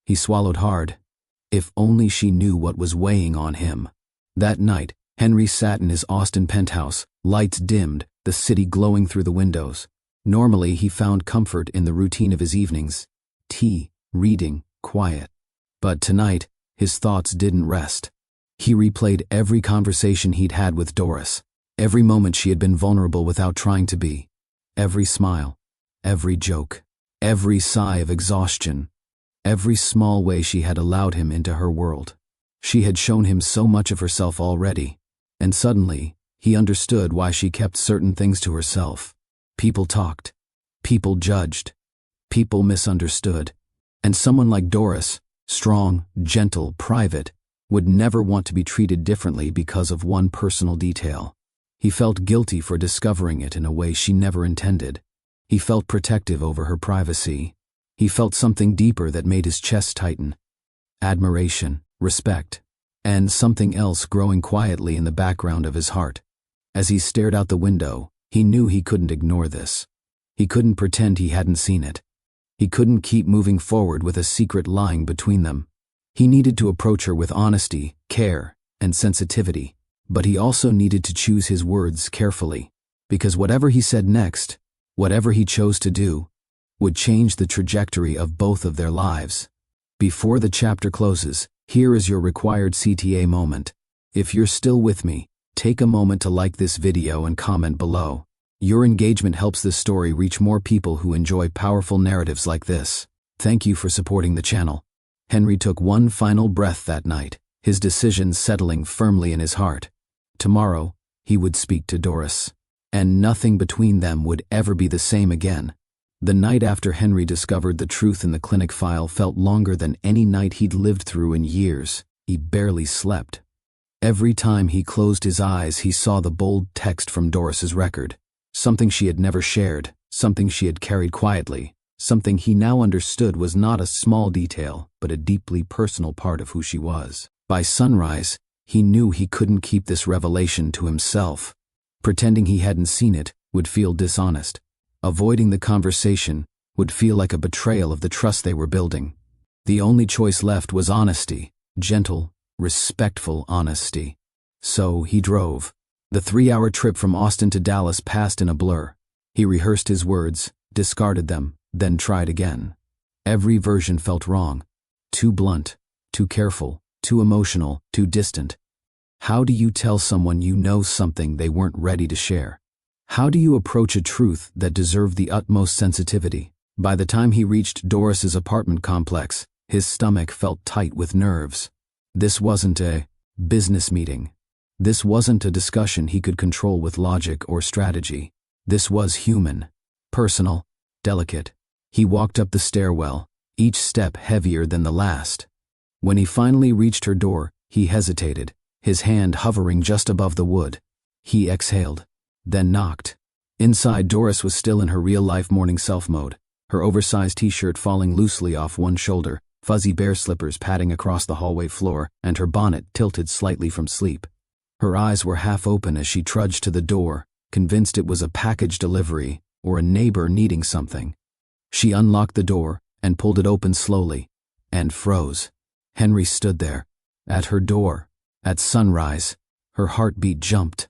He swallowed hard. If only she knew what was weighing on him. That night, Henry sat in his Austin penthouse, lights dimmed, the city glowing through the windows. Normally, he found comfort in the routine of his evenings. Tea, reading, quiet. But tonight, his thoughts didn't rest. He replayed every conversation he'd had with Doris, every moment she had been vulnerable without trying to be, every smile, every joke, every sigh of exhaustion, every small way she had allowed him into her world. She had shown him so much of herself already, and suddenly, he understood why she kept certain things to herself. People talked, people judged, people misunderstood, and someone like Doris, strong, gentle, private, would never want to be treated differently because of one personal detail. He felt guilty for discovering it in a way she never intended. He felt protective over her privacy. He felt something deeper that made his chest tighten. Admiration, respect, and something else growing quietly in the background of his heart. As he stared out the window, he knew he couldn't ignore this. He couldn't pretend he hadn't seen it. He couldn't keep moving forward with a secret lying between them. He needed to approach her with honesty, care, and sensitivity, but he also needed to choose his words carefully, because whatever he said next, whatever he chose to do, would change the trajectory of both of their lives. Before the chapter closes, here is your required CTA moment. If you're still with me, take a moment to like this video and comment below. Your engagement helps this story reach more people who enjoy powerful narratives like this. Thank you for supporting the channel. Henry took one final breath that night, his decision settling firmly in his heart. Tomorrow, he would speak to Doris, and nothing between them would ever be the same again. The night after Henry discovered the truth in the clinic file felt longer than any night he'd lived through in years. He barely slept. Every time he closed his eyes, he saw the bold text from Doris's record. Something she had never shared, something she had carried quietly, something he now understood was not a small detail, but a deeply personal part of who she was. By sunrise, he knew he couldn't keep this revelation to himself. Pretending he hadn't seen it would feel dishonest. Avoiding the conversation would feel like a betrayal of the trust they were building. The only choice left was honesty, gentle, respectful honesty. So he drove. The 3-hour trip from Austin to Dallas passed in a blur. He rehearsed his words, discarded them, then tried again. Every version felt wrong. Too blunt, too careful, too emotional, too distant. How do you tell someone you know something they weren't ready to share? How do you approach a truth that deserved the utmost sensitivity? By the time he reached Doris's apartment complex, his stomach felt tight with nerves. This wasn't a business meeting. This wasn't a discussion he could control with logic or strategy. This was human, personal, delicate. He walked up the stairwell, each step heavier than the last. When he finally reached her door, he hesitated, his hand hovering just above the wood. He exhaled, then knocked. Inside, Doris was still in her real-life morning self mode, her oversized t-shirt falling loosely off one shoulder, fuzzy bear slippers padding across the hallway floor, and her bonnet tilted slightly from sleep. Her eyes were half open as she trudged to the door, convinced it was a package delivery or a neighbor needing something. She unlocked the door and pulled it open slowly, and froze. Henry stood there, at her door, at sunrise. Her heartbeat jumped.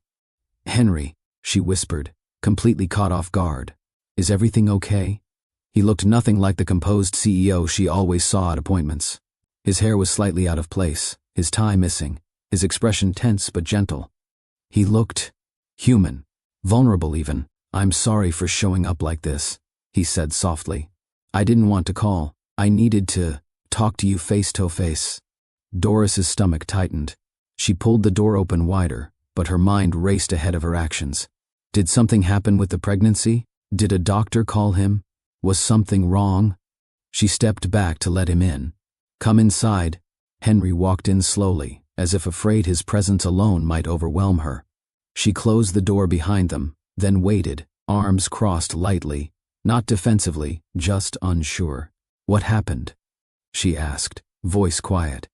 "Henry," she whispered, completely caught off guard. "Is everything okay?" He looked nothing like the composed CEO she always saw at appointments. His hair was slightly out of place, his tie missing, his expression tense but gentle. He looked human, vulnerable even. "I'm sorry for showing up like this," he said softly. "I didn't want to call. I needed to talk to you face to face." Doris's stomach tightened. She pulled the door open wider, but her mind raced ahead of her actions. Did something happen with the pregnancy? Did a doctor call him? Was something wrong? She stepped back to let him in. "Come inside." Henry walked in slowly, as if afraid his presence alone might overwhelm her. She closed the door behind them, then waited, arms crossed lightly, not defensively, just unsure. "What happened?" she asked, voice quiet.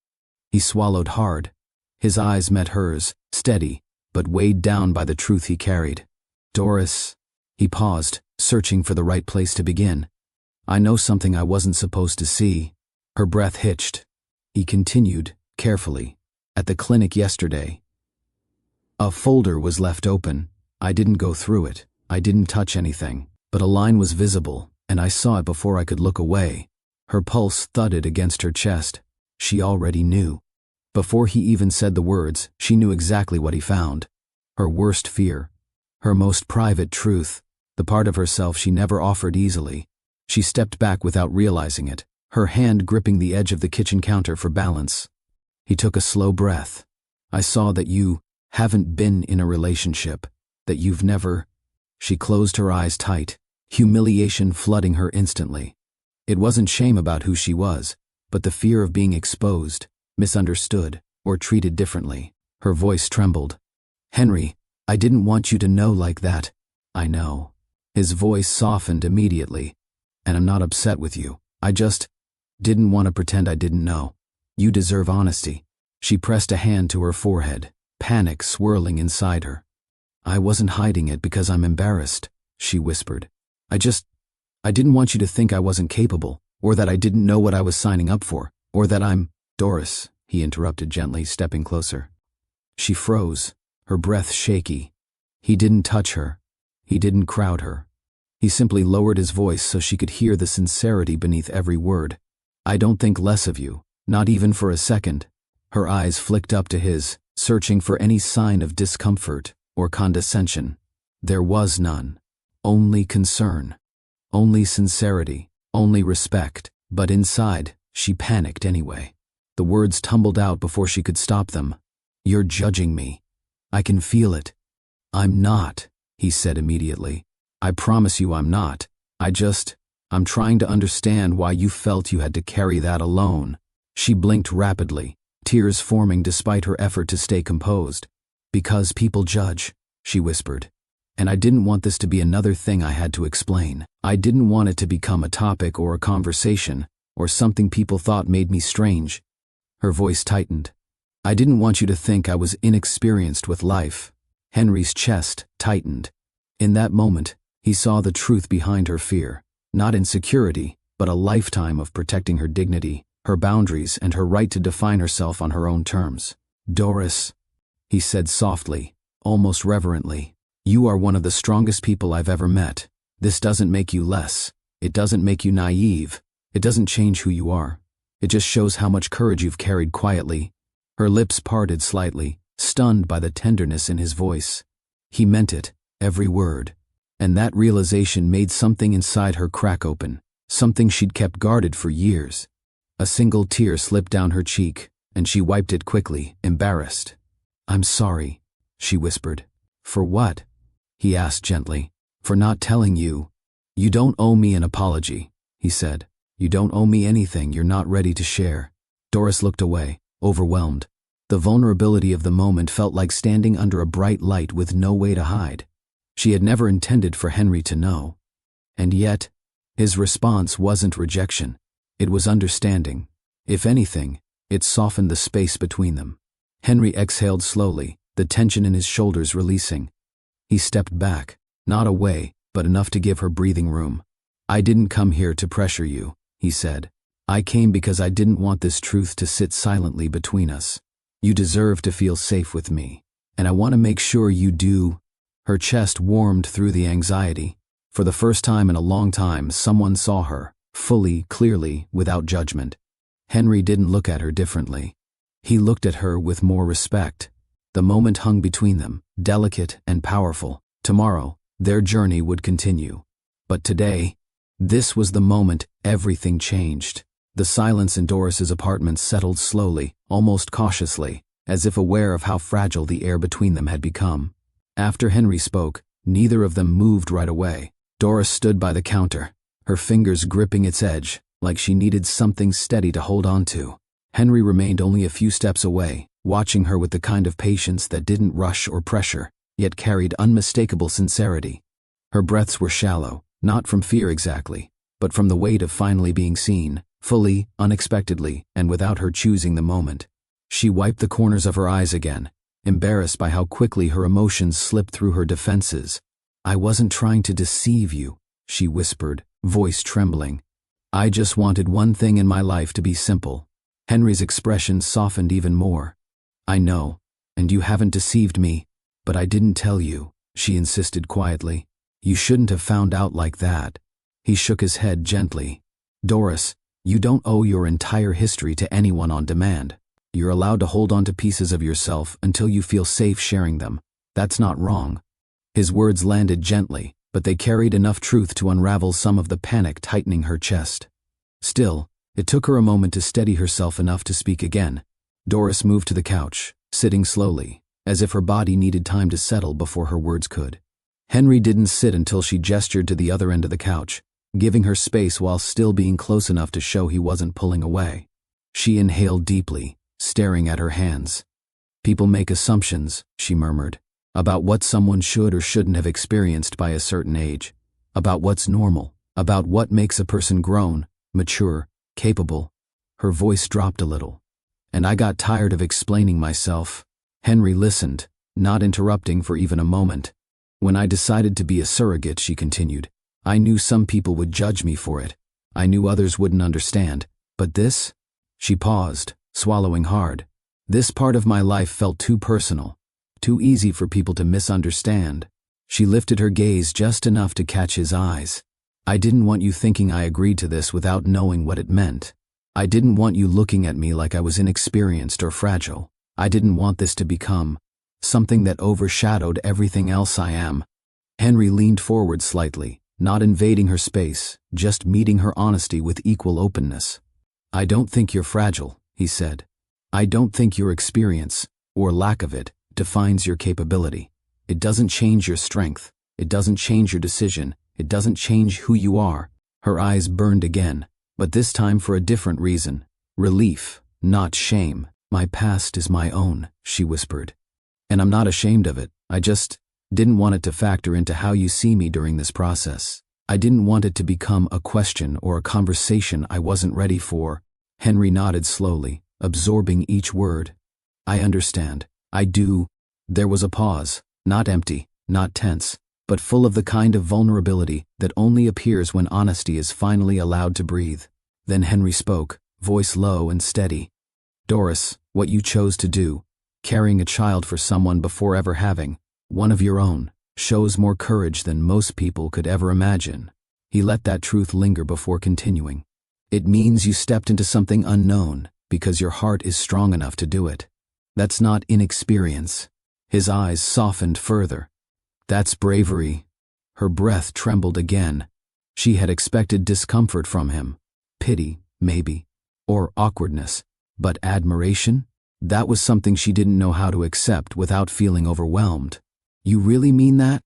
He swallowed hard. His eyes met hers, steady, but weighed down by the truth he carried. "Doris." He paused, searching for the right place to begin. "I know something I wasn't supposed to see." Her breath hitched. He continued, carefully. "At the clinic yesterday, a folder was left open. I didn't go through it. I didn't touch anything. But a line was visible, and I saw it before I could look away." Her pulse thudded against her chest. She already knew. Before he even said the words, she knew exactly what he found. Her worst fear. Her most private truth. The part of herself she never offered easily. She stepped back without realizing it, her hand gripping the edge of the kitchen counter for balance. He took a slow breath. "I saw that you haven't been in a relationship, that you've never—" She closed her eyes tight, humiliation flooding her instantly. It wasn't shame about who she was, but the fear of being exposed, misunderstood, or treated differently. Her voice trembled. "Henry, I didn't want you to know like that." "I know." His voice softened immediately. "And I'm not upset with you. I just didn't want to pretend I didn't know. You deserve honesty." She pressed a hand to her forehead, panic swirling inside her. "I wasn't hiding it because I'm embarrassed," she whispered. I didn't want you to think I wasn't capable, or that I didn't know what I was signing up for, or that I'm—" "Doris," he interrupted gently, stepping closer. She froze, her breath shaky. He didn't touch her. He didn't crowd her. He simply lowered his voice so she could hear the sincerity beneath every word. "I don't think less of you, not even for a second." Her eyes flicked up to his, searching for any sign of discomfort or condescension. There was none. Only concern. Only sincerity. Only respect. But inside, she panicked anyway. The words tumbled out before she could stop them. "You're judging me. I can feel it." "I'm not," he said immediately. "I promise you I'm not. I'm trying to understand why you felt you had to carry that alone." She blinked rapidly, tears forming despite her effort to stay composed. "Because people judge," she whispered. "And I didn't want this to be another thing I had to explain. I didn't want it to become a topic or a conversation, or something people thought made me strange." Her voice tightened. "I didn't want you to think I was inexperienced with life." Henry's chest tightened. In that moment, he saw the truth behind her fear. Not insecurity, but a lifetime of protecting her dignity, her boundaries, and her right to define herself on her own terms. "Doris," he said softly, almost reverently, "you are one of the strongest people I've ever met. This doesn't make you less. It doesn't make you naive. It doesn't change who you are. It just shows how much courage you've carried quietly." Her lips parted slightly, stunned by the tenderness in his voice. He meant it, every word. And that realization made something inside her crack open, something she'd kept guarded for years. A single tear slipped down her cheek, and she wiped it quickly, embarrassed. "I'm sorry," she whispered. "For what?" he asked gently. "For not telling you." "You don't owe me an apology," he said. "You don't owe me anything you're not ready to share." Doris looked away, overwhelmed. The vulnerability of the moment felt like standing under a bright light with no way to hide. She had never intended for Henry to know. And yet, his response wasn't rejection. It was understanding. If anything, it softened the space between them. Henry exhaled slowly, the tension in his shoulders releasing. He stepped back, not away, but enough to give her breathing room. "I didn't come here to pressure you," he said. "I came because I didn't want this truth to sit silently between us. You deserve to feel safe with me, and I want to make sure you do." Her chest warmed through the anxiety. For the first time in a long time, someone saw her, fully, clearly, without judgment. Henry didn't look at her differently. He looked at her with more respect. The moment hung between them, delicate and powerful. Tomorrow, their journey would continue. But today, this was the moment everything changed. The silence in Doris's apartment settled slowly, almost cautiously, as if aware of how fragile the air between them had become. After Henry spoke, neither of them moved right away. Doris stood by the counter, her fingers gripping its edge, like she needed something steady to hold on to. Henry remained only a few steps away, watching her with the kind of patience that didn't rush or pressure, yet carried unmistakable sincerity. Her breaths were shallow, not from fear exactly, but from the weight of finally being seen, fully, unexpectedly, and without her choosing the moment. She wiped the corners of her eyes again, embarrassed by how quickly her emotions slipped through her defenses. "I wasn't trying to deceive you," she whispered, voice trembling. "I just wanted one thing in my life to be simple." Henry's expression softened even more. "I know, and you haven't deceived me, but I didn't tell you," she insisted quietly. "You shouldn't have found out like that." He shook his head gently. "Doris, you don't owe your entire history to anyone on demand. You're allowed to hold on to pieces of yourself until you feel safe sharing them. That's not wrong." His words landed gently, but they carried enough truth to unravel some of the panic tightening her chest. Still, it took her a moment to steady herself enough to speak again. Doris moved to the couch, sitting slowly, as if her body needed time to settle before her words could. Henry didn't sit until she gestured to the other end of the couch, giving her space while still being close enough to show he wasn't pulling away. She inhaled deeply, staring at her hands. "People make assumptions," she murmured, "about what someone should or shouldn't have experienced by a certain age, about what's normal, about what makes a person grown, mature, capable." Her voice dropped a little. "And I got tired of explaining myself." Henry listened, not interrupting for even a moment. "When I decided to be a surrogate," she continued, "I knew some people would judge me for it. I knew others wouldn't understand. But this?" She paused, swallowing hard. "This part of my life felt too personal, too easy for people to misunderstand." She lifted her gaze just enough to catch his eyes. "I didn't want you thinking I agreed to this without knowing what it meant. I didn't want you looking at me like I was inexperienced or fragile. I didn't want this to become something that overshadowed everything else I am." Henry leaned forward slightly, not invading her space, just meeting her honesty with equal openness. "I don't think you're fragile," he said. "I don't think your experience, or lack of it, defines your capability. It doesn't change your strength. It doesn't change your decision. It doesn't change who you are." Her eyes burned again, but this time for a different reason. Relief, not shame. "My past is my own," she whispered. "And I'm not ashamed of it. I just didn't want it to factor into how you see me during this process. I didn't want it to become a question or a conversation I wasn't ready for." Henry nodded slowly, absorbing each word. "I understand. I do." There was a pause, not empty, not tense, but full of the kind of vulnerability that only appears when honesty is finally allowed to breathe. Then Henry spoke, voice low and steady. "Doris, what you chose to do, carrying a child for someone before ever having one of your own, shows more courage than most people could ever imagine." He let that truth linger before continuing. "It means you stepped into something unknown because your heart is strong enough to do it. That's not inexperience." His eyes softened further. "That's bravery." Her breath trembled again. She had expected discomfort from him. Pity, maybe, or awkwardness, but admiration? That was something she didn't know how to accept without feeling overwhelmed. "You really mean that?"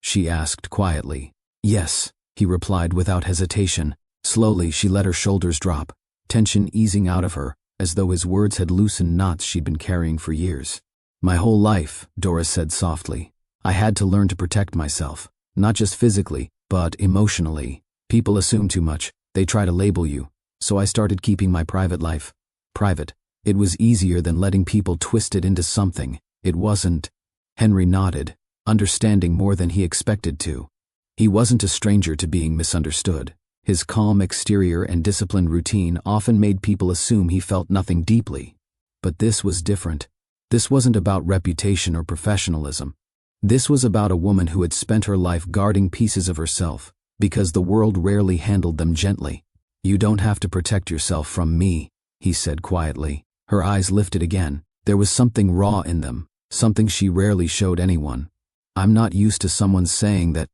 she asked quietly. "Yes," he replied without hesitation. Slowly she let her shoulders drop, tension easing out of her, as though his words had loosened knots she'd been carrying for years. "My whole life," Doris said softly, "I had to learn to protect myself, not just physically, but emotionally. People assume too much, they try to label you, so I started keeping my private life private. It was easier than letting people twist it into something it wasn't." Henry nodded, understanding more than he expected to. He wasn't a stranger to being misunderstood. His calm exterior and disciplined routine often made people assume he felt nothing deeply. But this was different. This wasn't about reputation or professionalism. This was about a woman who had spent her life guarding pieces of herself, because the world rarely handled them gently. "You don't have to protect yourself from me," he said quietly. Her eyes lifted again. There was something raw in them, something she rarely showed anyone. "I'm not used to someone saying that."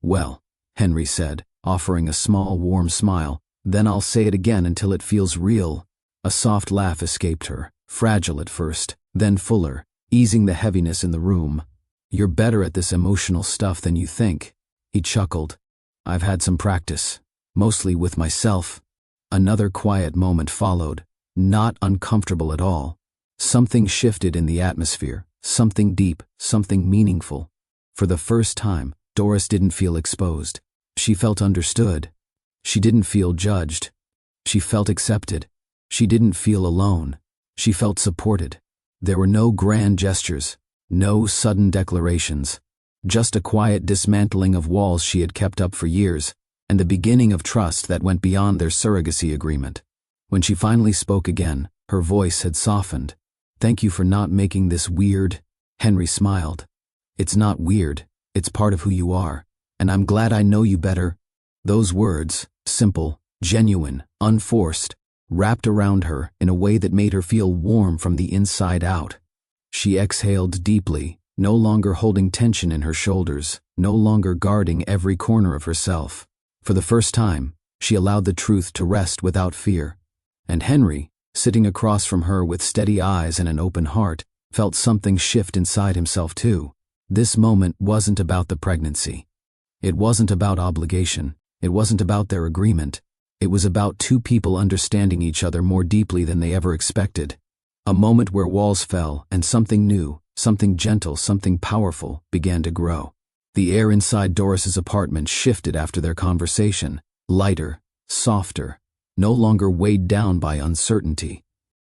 "Well," Henry said, offering a small, warm smile, "then I'll say it again until it feels real." A soft laugh escaped her, fragile at first, then fuller, easing the heaviness in the room. "You're better at this emotional stuff than you think." He chuckled. "I've had some practice, mostly with myself." Another quiet moment followed, not uncomfortable at all. Something shifted in the atmosphere, something deep, something meaningful. For the first time, Doris didn't feel exposed. She felt understood. She didn't feel judged. She felt accepted. She didn't feel alone. She felt supported. There were no grand gestures, no sudden declarations, just a quiet dismantling of walls she had kept up for years, and the beginning of trust that went beyond their surrogacy agreement. When she finally spoke again, her voice had softened. "Thank you for not making this weird." Henry smiled. "It's not weird. It's part of who you are, and I'm glad I know you better." Those words, simple, genuine, unforced, wrapped around her in a way that made her feel warm from the inside out. She exhaled deeply, no longer holding tension in her shoulders, no longer guarding every corner of herself. For the first time, she allowed the truth to rest without fear. And Henry, sitting across from her with steady eyes and an open heart, felt something shift inside himself too. This moment wasn't about the pregnancy. It wasn't about obligation. It wasn't about their agreement. It was about two people understanding each other more deeply than they ever expected. A moment where walls fell and something new, something gentle, something powerful began to grow. The air inside Doris's apartment shifted after their conversation, lighter, softer, no longer weighed down by uncertainty.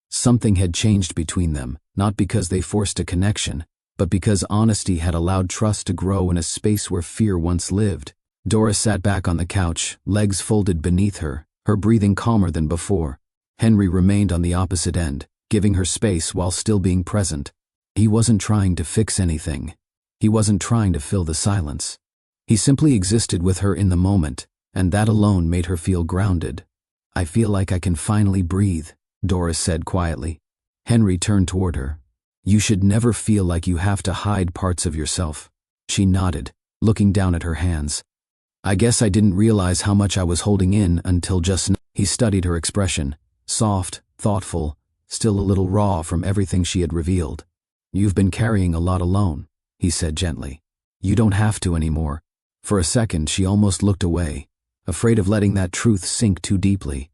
Something had changed between them, not because they forced a connection, but because honesty had allowed trust to grow in a space where fear once lived. Doris sat back on the couch, legs folded beneath her, her breathing calmer than before. Henry remained on the opposite end, giving her space while still being present. He wasn't trying to fix anything. He wasn't trying to fill the silence. He simply existed with her in the moment, and that alone made her feel grounded. "I feel like I can finally breathe," Doris said quietly. Henry turned toward her. "You should never feel like you have to hide parts of yourself." She nodded, looking down at her hands. "I guess I didn't realize how much I was holding in until just now." He studied her expression, soft, thoughtful, still a little raw from everything she had revealed. "You've been carrying a lot alone," he said gently. "You don't have to anymore." For a second she almost looked away, afraid of letting that truth sink too deeply.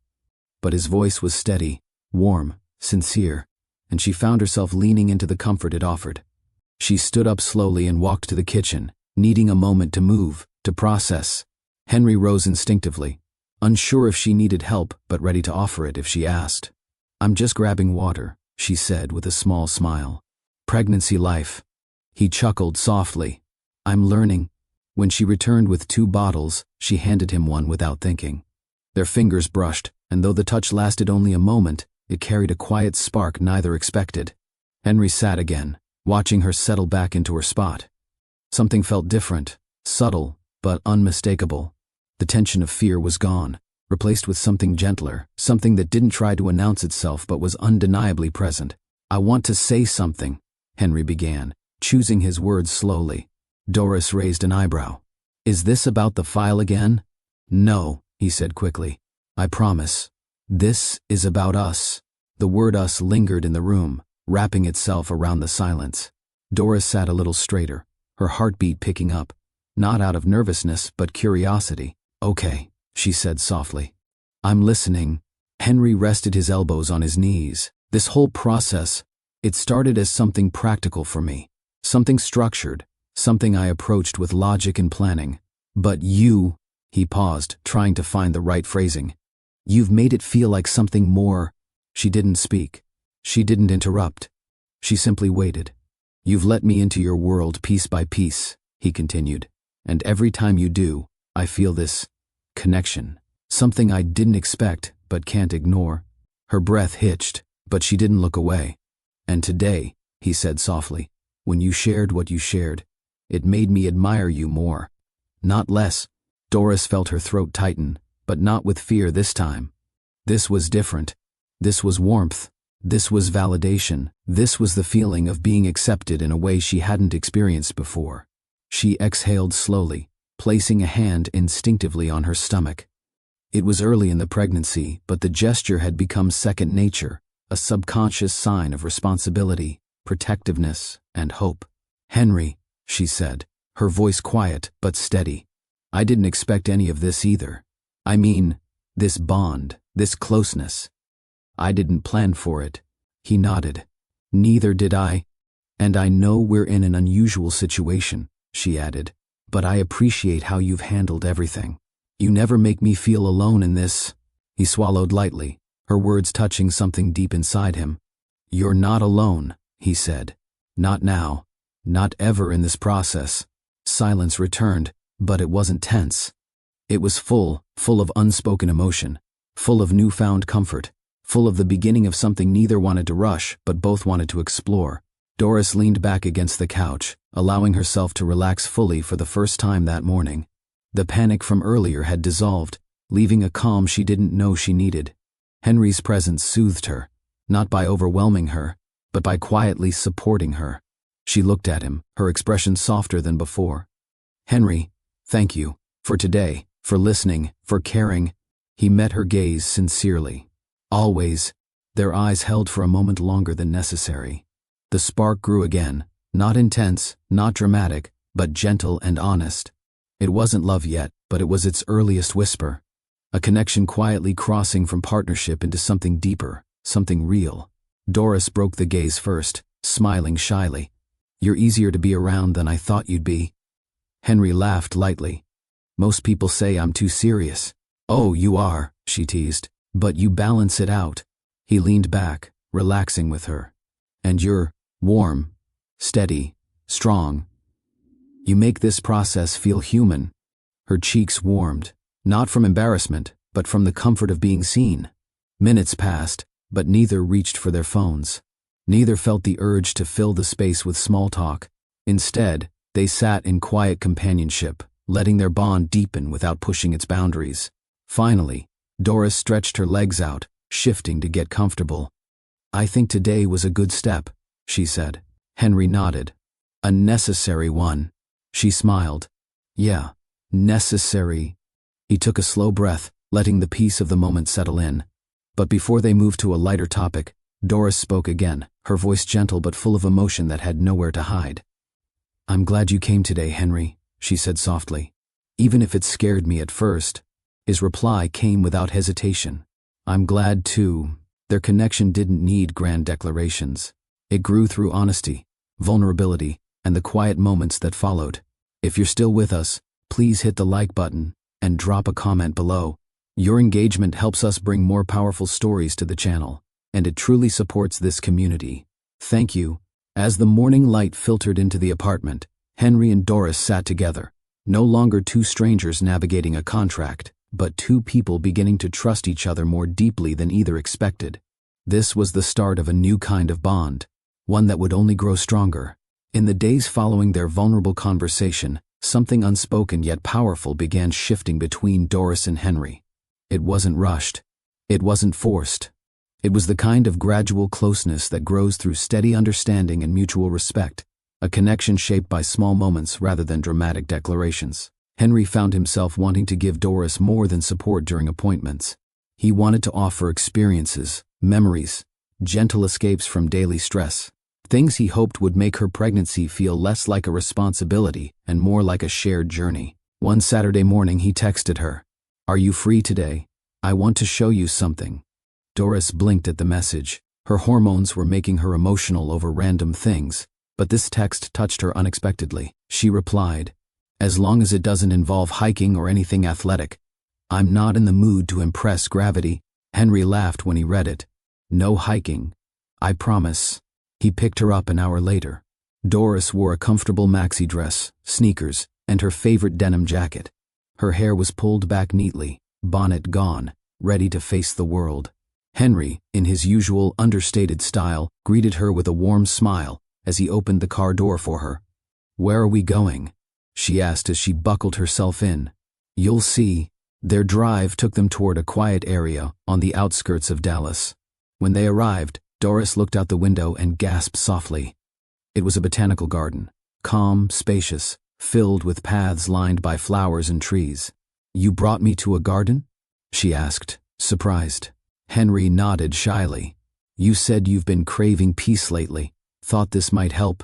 But his voice was steady, warm, sincere, and she found herself leaning into the comfort it offered. She stood up slowly and walked to the kitchen, needing a moment to move, to process. Henry rose instinctively, unsure if she needed help but ready to offer it if she asked. "I'm just grabbing water," she said with a small smile. "Pregnancy life." He chuckled softly. "I'm learning." When she returned with 2 bottles, she handed him one without thinking. Their fingers brushed, and though the touch lasted only a moment, it carried a quiet spark neither expected. Henry sat again, watching her settle back into her spot. Something felt different, subtle, but unmistakable. The tension of fear was gone, replaced with something gentler, something that didn't try to announce itself but was undeniably present. "I want to say something," Henry began, choosing his words slowly. Doris raised an eyebrow. "Is this about the file again?" "No," he said quickly. "I promise. This is about us." The word us lingered in the room, wrapping itself around the silence. Doris sat a little straighter, her heartbeat picking up, not out of nervousness but curiosity. "Okay," she said softly. "I'm listening." Henry rested his elbows on his knees. "This whole process, it started as something practical for me, something structured, something I approached with logic and planning. But you," he paused, trying to find the right phrasing, "you've made it feel like something more." She didn't speak. She didn't interrupt. She simply waited. "You've let me into your world piece by piece," he continued, "and every time you do, I feel this connection, something I didn't expect but can't ignore." Her breath hitched, but she didn't look away. "And today," he said softly, "when you shared what you shared, it made me admire you more, not less." Doris felt her throat tighten, but not with fear this time. This was different. This was warmth. This was validation. This was the feeling of being accepted in a way she hadn't experienced before. She exhaled slowly, placing a hand instinctively on her stomach. It was early in the pregnancy, but the gesture had become second nature, a subconscious sign of responsibility, protectiveness, and hope. "Henry," she said, her voice quiet but steady, "I didn't expect any of this either. I mean, this bond, this closeness. I didn't plan for it." He nodded. Neither did I. And I know we're in an unusual situation, she added, but I appreciate how you've handled everything. You never make me feel alone in this. He swallowed lightly, her words touching something deep inside him. You're not alone, he said. Not now. Not ever in this process. Silence returned, but it wasn't tense. It was full of unspoken emotion, full of newfound comfort, full of the beginning of something neither wanted to rush but both wanted to explore. Doris leaned back against the couch, allowing herself to relax fully for the first time that morning. The panic from earlier had dissolved, leaving a calm she didn't know she needed. Henry's presence soothed her, not by overwhelming her, but by quietly supporting her. She looked at him, her expression softer than before. Henry, thank you, for today, for listening, for caring. He met her gaze sincerely. Always. Their eyes held for a moment longer than necessary. The spark grew again, not intense, not dramatic, but gentle and honest. It wasn't love yet, but it was its earliest whisper. A connection quietly crossing from partnership into something deeper, something real. Doris broke the gaze first, smiling shyly. You're easier to be around than I thought you'd be. Henry laughed lightly. Most people say I'm too serious. Oh, you are, she teased, but you balance it out. He leaned back, relaxing with her. And you're warm, steady, strong. You make this process feel human. Her cheeks warmed, not from embarrassment, but from the comfort of being seen. Minutes passed, but neither reached for their phones. Neither felt the urge to fill the space with small talk. Instead, they sat in quiet companionship, letting their bond deepen without pushing its boundaries. Finally, Doris stretched her legs out, shifting to get comfortable. I think today was a good step, she said. Henry nodded. A necessary one. She smiled. Yeah, necessary. He took a slow breath, letting the peace of the moment settle in. But before they moved to a lighter topic, Doris spoke again, her voice gentle but full of emotion that had nowhere to hide. I'm glad you came today, Henry, she said softly. Even if it scared me at first. His reply came without hesitation. I'm glad too. Their connection didn't need grand declarations. It grew through honesty, vulnerability, and the quiet moments that followed. If you're still with us, please hit the like button and drop a comment below. Your engagement helps us bring more powerful stories to the channel, and it truly supports this community. Thank you. As the morning light filtered into the apartment, Henry and Doris sat together, no longer two strangers navigating a contract, but two people beginning to trust each other more deeply than either expected. This was the start of a new kind of bond, one that would only grow stronger. In the days following their vulnerable conversation, something unspoken yet powerful began shifting between Doris and Henry. It wasn't rushed. It wasn't forced. It was the kind of gradual closeness that grows through steady understanding and mutual respect, a connection shaped by small moments rather than dramatic declarations. Henry found himself wanting to give Doris more than support during appointments. He wanted to offer experiences, memories, gentle escapes from daily stress, things he hoped would make her pregnancy feel less like a responsibility and more like a shared journey. One Saturday morning he texted her, "Are you free today? I want to show you something." Doris blinked at the message. Her hormones were making her emotional over random things, but this text touched her unexpectedly. She replied, "As long as it doesn't involve hiking or anything athletic. I'm not in the mood to impress gravity." Henry laughed when he read it. "No hiking. I promise." He picked her up an hour later. Doris wore a comfortable maxi dress, sneakers, and her favorite denim jacket. Her hair was pulled back neatly, bonnet gone, ready to face the world. Henry, in his usual understated style, greeted her with a warm smile as he opened the car door for her. "Where are we going?" she asked as she buckled herself in. "You'll see." Their drive took them toward a quiet area on the outskirts of Dallas. When they arrived, Doris looked out the window and gasped softly. It was a botanical garden, calm, spacious, filled with paths lined by flowers and trees. "You brought me to a garden?" she asked, surprised. Henry nodded shyly. "You said you've been craving peace lately. Thought this might help."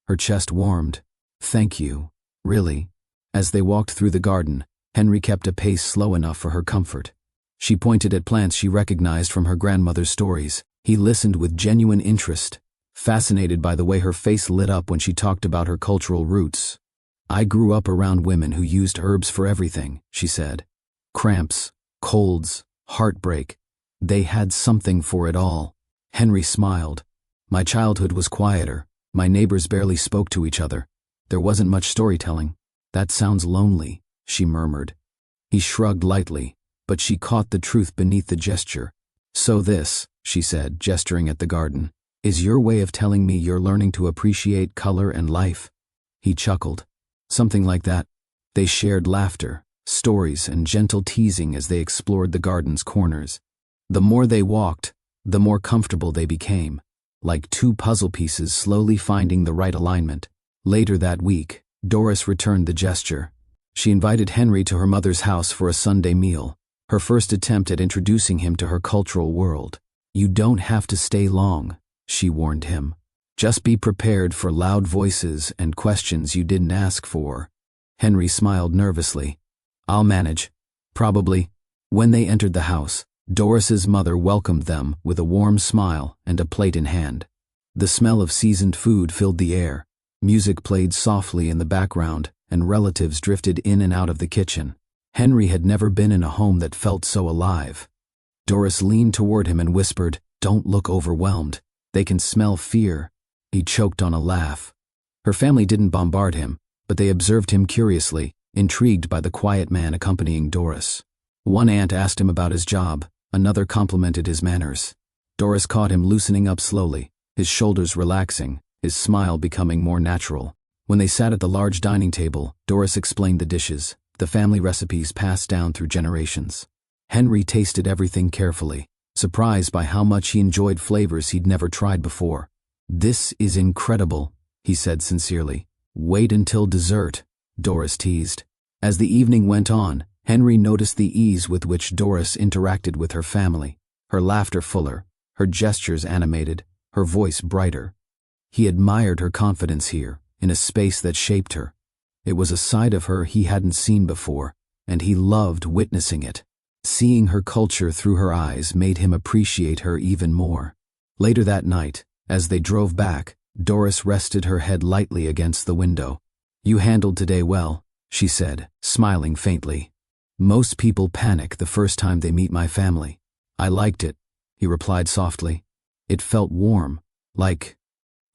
Her chest warmed. "Thank you. Really." As they walked through the garden, Henry kept a pace slow enough for her comfort. She pointed at plants she recognized from her grandmother's stories. He listened with genuine interest, fascinated by the way her face lit up when she talked about her cultural roots. "I grew up around women who used herbs for everything," she said. "Cramps, colds, heartbreak. They had something for it all." Henry smiled. "My childhood was quieter. My neighbors barely spoke to each other. There wasn't much storytelling." "That sounds lonely," she murmured. He shrugged lightly, but she caught the truth beneath the gesture. "So this," she said, gesturing at the garden, "is your way of telling me you're learning to appreciate color and life?" He chuckled. "Something like that." They shared laughter, stories, and gentle teasing as they explored the garden's corners. The more they walked, the more comfortable they became, like two puzzle pieces slowly finding the right alignment. Later that week, Doris returned the gesture. She invited Henry to her mother's house for a Sunday meal, her first attempt at introducing him to her cultural world. "You don't have to stay long," she warned him. "Just be prepared for loud voices and questions you didn't ask for." Henry smiled nervously. "I'll manage. Probably." When they entered the house, Doris's mother welcomed them with a warm smile and a plate in hand. The smell of seasoned food filled the air. Music played softly in the background, and relatives drifted in and out of the kitchen. Henry had never been in a home that felt so alive. Doris leaned toward him and whispered, "Don't look overwhelmed. They can smell fear." He choked on a laugh. Her family didn't bombard him, but they observed him curiously, intrigued by the quiet man accompanying Doris. One aunt asked him about his job, another complimented his manners. Doris caught him loosening up slowly, his shoulders relaxing, his smile becoming more natural. When they sat at the large dining table, Doris explained the dishes, the family recipes passed down through generations. Henry tasted everything carefully, surprised by how much he enjoyed flavors he'd never tried before. "This is incredible," he said sincerely. "Wait until dessert," Doris teased. As the evening went on, Henry noticed the ease with which Doris interacted with her family, her laughter fuller, her gestures animated, her voice brighter. He admired her confidence here, in a space that shaped her. It was a side of her he hadn't seen before, and he loved witnessing it. Seeing her culture through her eyes made him appreciate her even more. Later that night, as they drove back, Doris rested her head lightly against the window. "You handled today well," she said, smiling faintly. "Most people panic the first time they meet my family." "I liked it," he replied softly. "It felt warm, like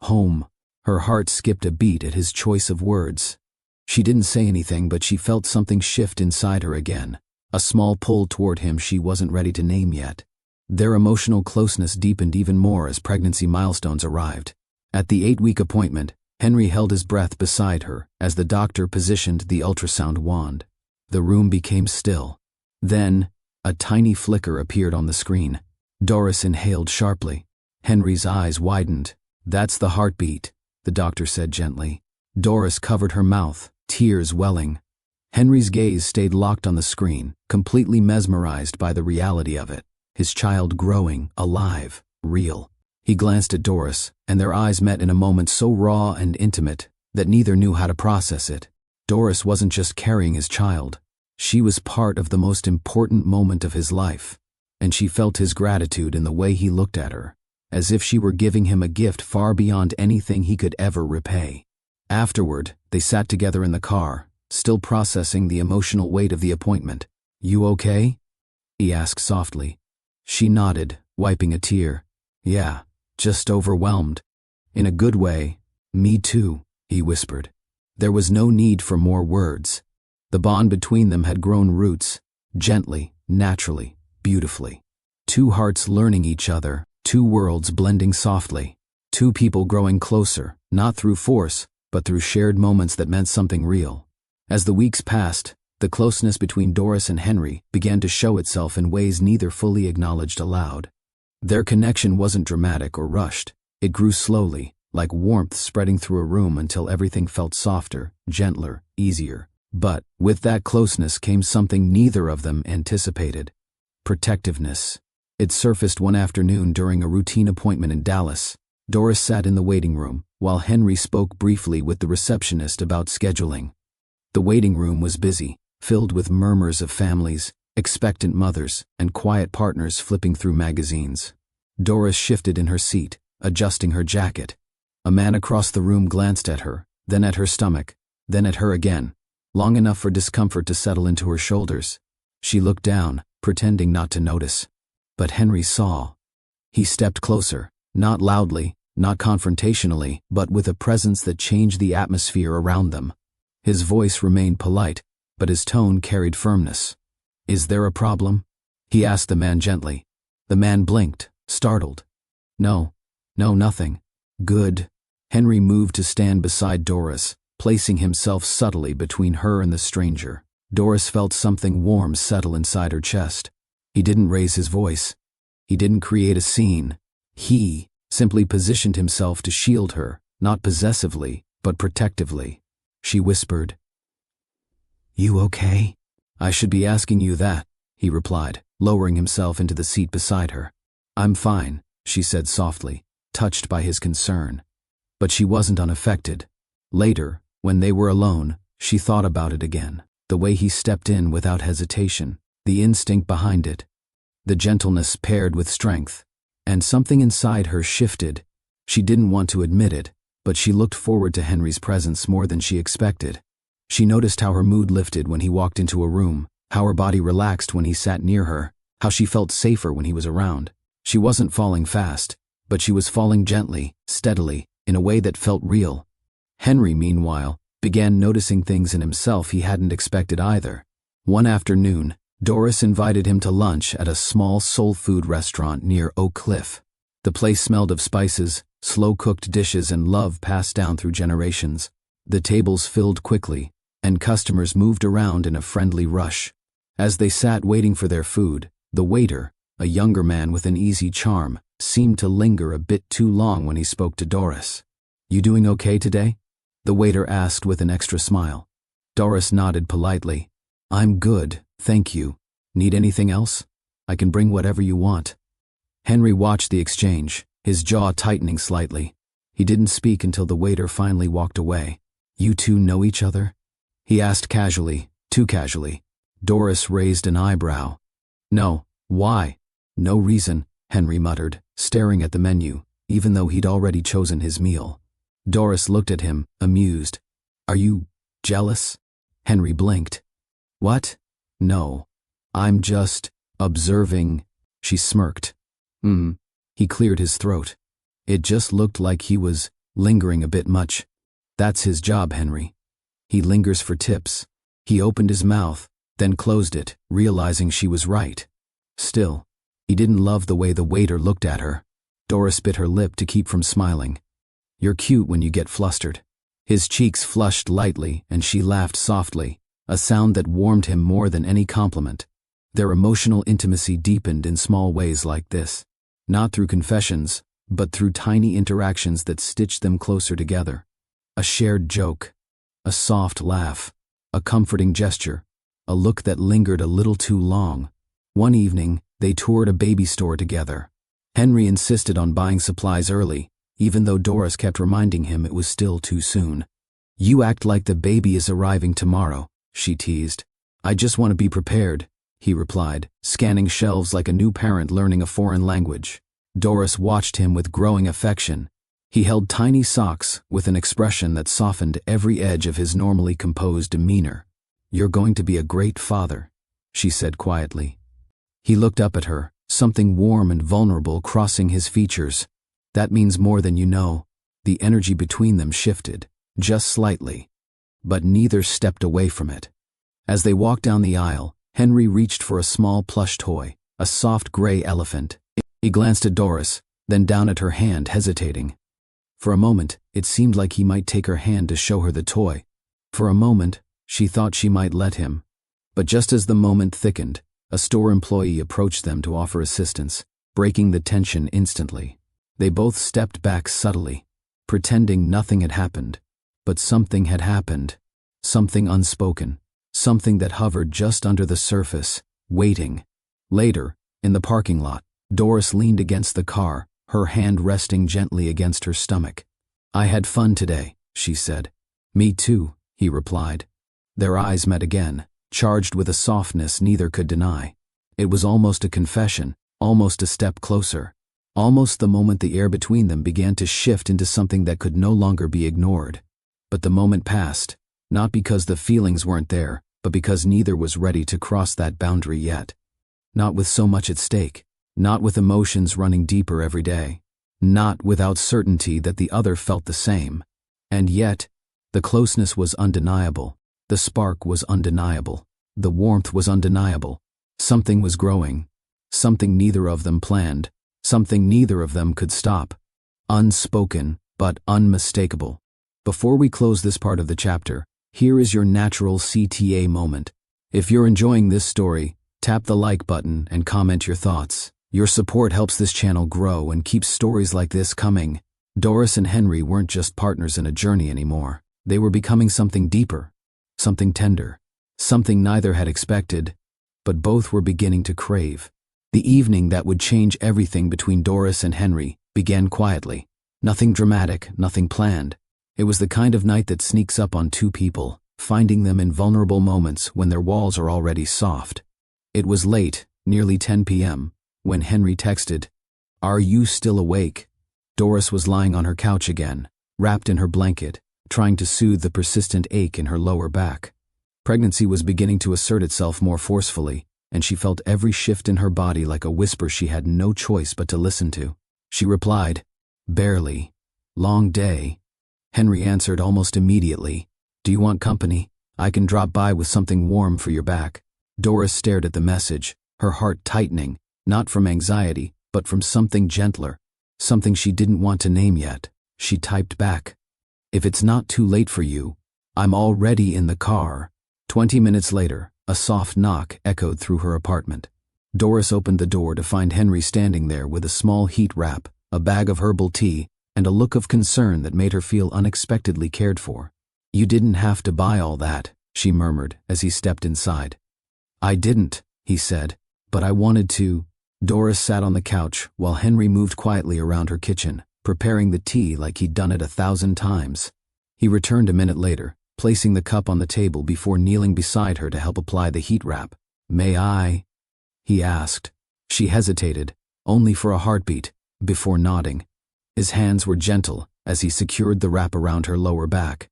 home." Her heart skipped a beat at his choice of words. She didn't say anything, but she felt something shift inside her again, a small pull toward him she wasn't ready to name yet. Their emotional closeness deepened even more as pregnancy milestones arrived. At the 8-week appointment, Henry held his breath beside her as the doctor positioned the ultrasound wand. The room became still. Then, a tiny flicker appeared on the screen. Doris inhaled sharply. Henry's eyes widened. "That's the heartbeat," the doctor said gently. Doris covered her mouth, tears welling. Henry's gaze stayed locked on the screen, completely mesmerized by the reality of it. His child growing, alive, real. He glanced at Doris, and their eyes met in a moment so raw and intimate that neither knew how to process it. Doris wasn't just carrying his child. She was part of the most important moment of his life, and she felt his gratitude in the way he looked at her, as if she were giving him a gift far beyond anything he could ever repay. Afterward, they sat together in the car, still processing the emotional weight of the appointment. "You okay?" he asked softly. She nodded, wiping a tear. "Yeah, just overwhelmed." "In a good way." "Me too," he whispered. There was no need for more words. The bond between them had grown roots, gently, naturally, beautifully. Two hearts learning each other, two worlds blending softly. Two people growing closer, not through force, but through shared moments that meant something real. As the weeks passed, the closeness between Doris and Henry began to show itself in ways neither fully acknowledged aloud. Their connection wasn't dramatic or rushed. It grew slowly, like warmth spreading through a room until everything felt softer, gentler, easier. But with that closeness came something neither of them anticipated: protectiveness. It surfaced one afternoon during a routine appointment in Dallas. Doris sat in the waiting room, while Henry spoke briefly with the receptionist about scheduling. The waiting room was busy, filled with murmurs of families, expectant mothers, and quiet partners flipping through magazines. Doris shifted in her seat, adjusting her jacket. A man across the room glanced at her, then at her stomach, then at her again, long enough for discomfort to settle into her shoulders. She looked down, pretending not to notice. But Henry saw. He stepped closer, not loudly, not confrontationally, but with a presence that changed the atmosphere around them. His voice remained polite, but his tone carried firmness. "Is there a problem?" he asked the man gently. The man blinked, startled. No, nothing." "Good." Henry moved to stand beside Doris, placing himself subtly between her and the stranger. Doris felt something warm settle inside her chest. He didn't raise his voice. He didn't create a scene. He simply positioned himself to shield her, not possessively, but protectively. She whispered, "You okay?" "I should be asking you that," he replied, lowering himself into the seat beside her. "I'm fine," she said softly, touched by his concern. But she wasn't unaffected. Later, when they were alone, she thought about it again. The way he stepped in without hesitation, the instinct behind it, the gentleness paired with strength. And something inside her shifted. She didn't want to admit it, but she looked forward to Henry's presence more than she expected. She noticed how her mood lifted when he walked into a room, how her body relaxed when he sat near her, how she felt safer when he was around. She wasn't falling fast, but she was falling gently, steadily, in a way that felt real. Henry, meanwhile, began noticing things in himself he hadn't expected either. One afternoon, Doris invited him to lunch at a small soul food restaurant near Oak Cliff. The place smelled of spices, slow-cooked dishes, and love passed down through generations. The tables filled quickly, and customers moved around in a friendly rush. As they sat waiting for their food, the waiter, a younger man with an easy charm, seemed to linger a bit too long when he spoke to Doris. "You doing okay today?" the waiter asked with an extra smile. Doris nodded politely. "I'm good, thank you. Need anything else? I can bring whatever you want." Henry watched the exchange, his jaw tightening slightly. He didn't speak until the waiter finally walked away. "You two know each other?" he asked casually, too casually. Doris raised an eyebrow. "No, why?" "No reason," Henry muttered, staring at the menu, even though he'd already chosen his meal. Doris looked at him, amused. "Are you jealous?" Henry blinked. "What? No. I'm just observing." She smirked. He cleared his throat. It just looked like he was lingering a bit much. That's his job, Henry. He lingers for tips. He opened his mouth, then closed it, realizing she was right. Still, he didn't love the way the waiter looked at her. Doris bit her lip to keep from smiling. "You're cute when you get flustered." His cheeks flushed lightly, and she laughed softly, a sound that warmed him more than any compliment. Their emotional intimacy deepened in small ways like this, not through confessions, but through tiny interactions that stitched them closer together. A shared joke, a soft laugh, a comforting gesture, a look that lingered a little too long. One evening, they toured a baby store together. Henry insisted on buying supplies early, even though Doris kept reminding him it was still too soon. "You act like the baby is arriving tomorrow," she teased. "I just want to be prepared," he replied, scanning shelves like a new parent learning a foreign language. Doris watched him with growing affection. He held tiny socks with an expression that softened every edge of his normally composed demeanor. "You're going to be a great father," she said quietly. He looked up at her, something warm and vulnerable crossing his features. "That means more than you know." The energy between them shifted, just slightly, but neither stepped away from it. As they walked down the aisle, Henry reached for a small plush toy, a soft gray elephant. He glanced at Doris, then down at her hand, hesitating. For a moment, it seemed like he might take her hand to show her the toy. For a moment, she thought she might let him. But just as the moment thickened, a store employee approached them to offer assistance, breaking the tension instantly. They both stepped back subtly, pretending nothing had happened. But something had happened. Something unspoken. Something that hovered just under the surface, waiting. Later, in the parking lot, Doris leaned against the car, her hand resting gently against her stomach. "I had fun today," she said. "Me too," he replied. Their eyes met again, charged with a softness neither could deny. It was almost a confession, almost a step closer. Almost the moment the air between them began to shift into something that could no longer be ignored. But the moment passed, not because the feelings weren't there, but because neither was ready to cross that boundary yet. Not with so much at stake, not with emotions running deeper every day, not without certainty that the other felt the same. And yet, the closeness was undeniable, the spark was undeniable, the warmth was undeniable. Something was growing, something neither of them planned, something neither of them could stop. Unspoken, but unmistakable. Before we close this part of the chapter, here is your natural CTA moment. If you're enjoying this story, tap the like button and comment your thoughts. Your support helps this channel grow and keeps stories like this coming. Doris and Henry weren't just partners in a journey anymore. They were becoming something deeper, something tender, something neither had expected, but both were beginning to crave. The evening that would change everything between Doris and Henry began quietly. Nothing dramatic, nothing planned. It was the kind of night that sneaks up on two people, finding them in vulnerable moments when their walls are already soft. It was late, nearly 10 p.m., when Henry texted, "Are you still awake?" Doris was lying on her couch again, wrapped in her blanket, trying to soothe the persistent ache in her lower back. Pregnancy was beginning to assert itself more forcefully, and she felt every shift in her body like a whisper she had no choice but to listen to. She replied, "Barely. Long day." Henry answered almost immediately, "Do you want company? I can drop by with something warm for your back." Doris stared at the message, her heart tightening, not from anxiety, but from something gentler, something she didn't want to name yet. She typed back, "If it's not too late for you, I'm already in the car." 20 minutes later, a soft knock echoed through her apartment. Doris opened the door to find Henry standing there with a small heat wrap, a bag of herbal tea, and a look of concern that made her feel unexpectedly cared for. "You didn't have to buy all that," she murmured as he stepped inside. "I didn't," he said, "but I wanted to." Doris sat on the couch while Henry moved quietly around her kitchen, preparing the tea like he'd done it 1,000 times. He returned a minute later, placing the cup on the table before kneeling beside her to help apply the heat wrap. "May I?" he asked. She hesitated, only for a heartbeat, before nodding. His hands were gentle as he secured the wrap around her lower back.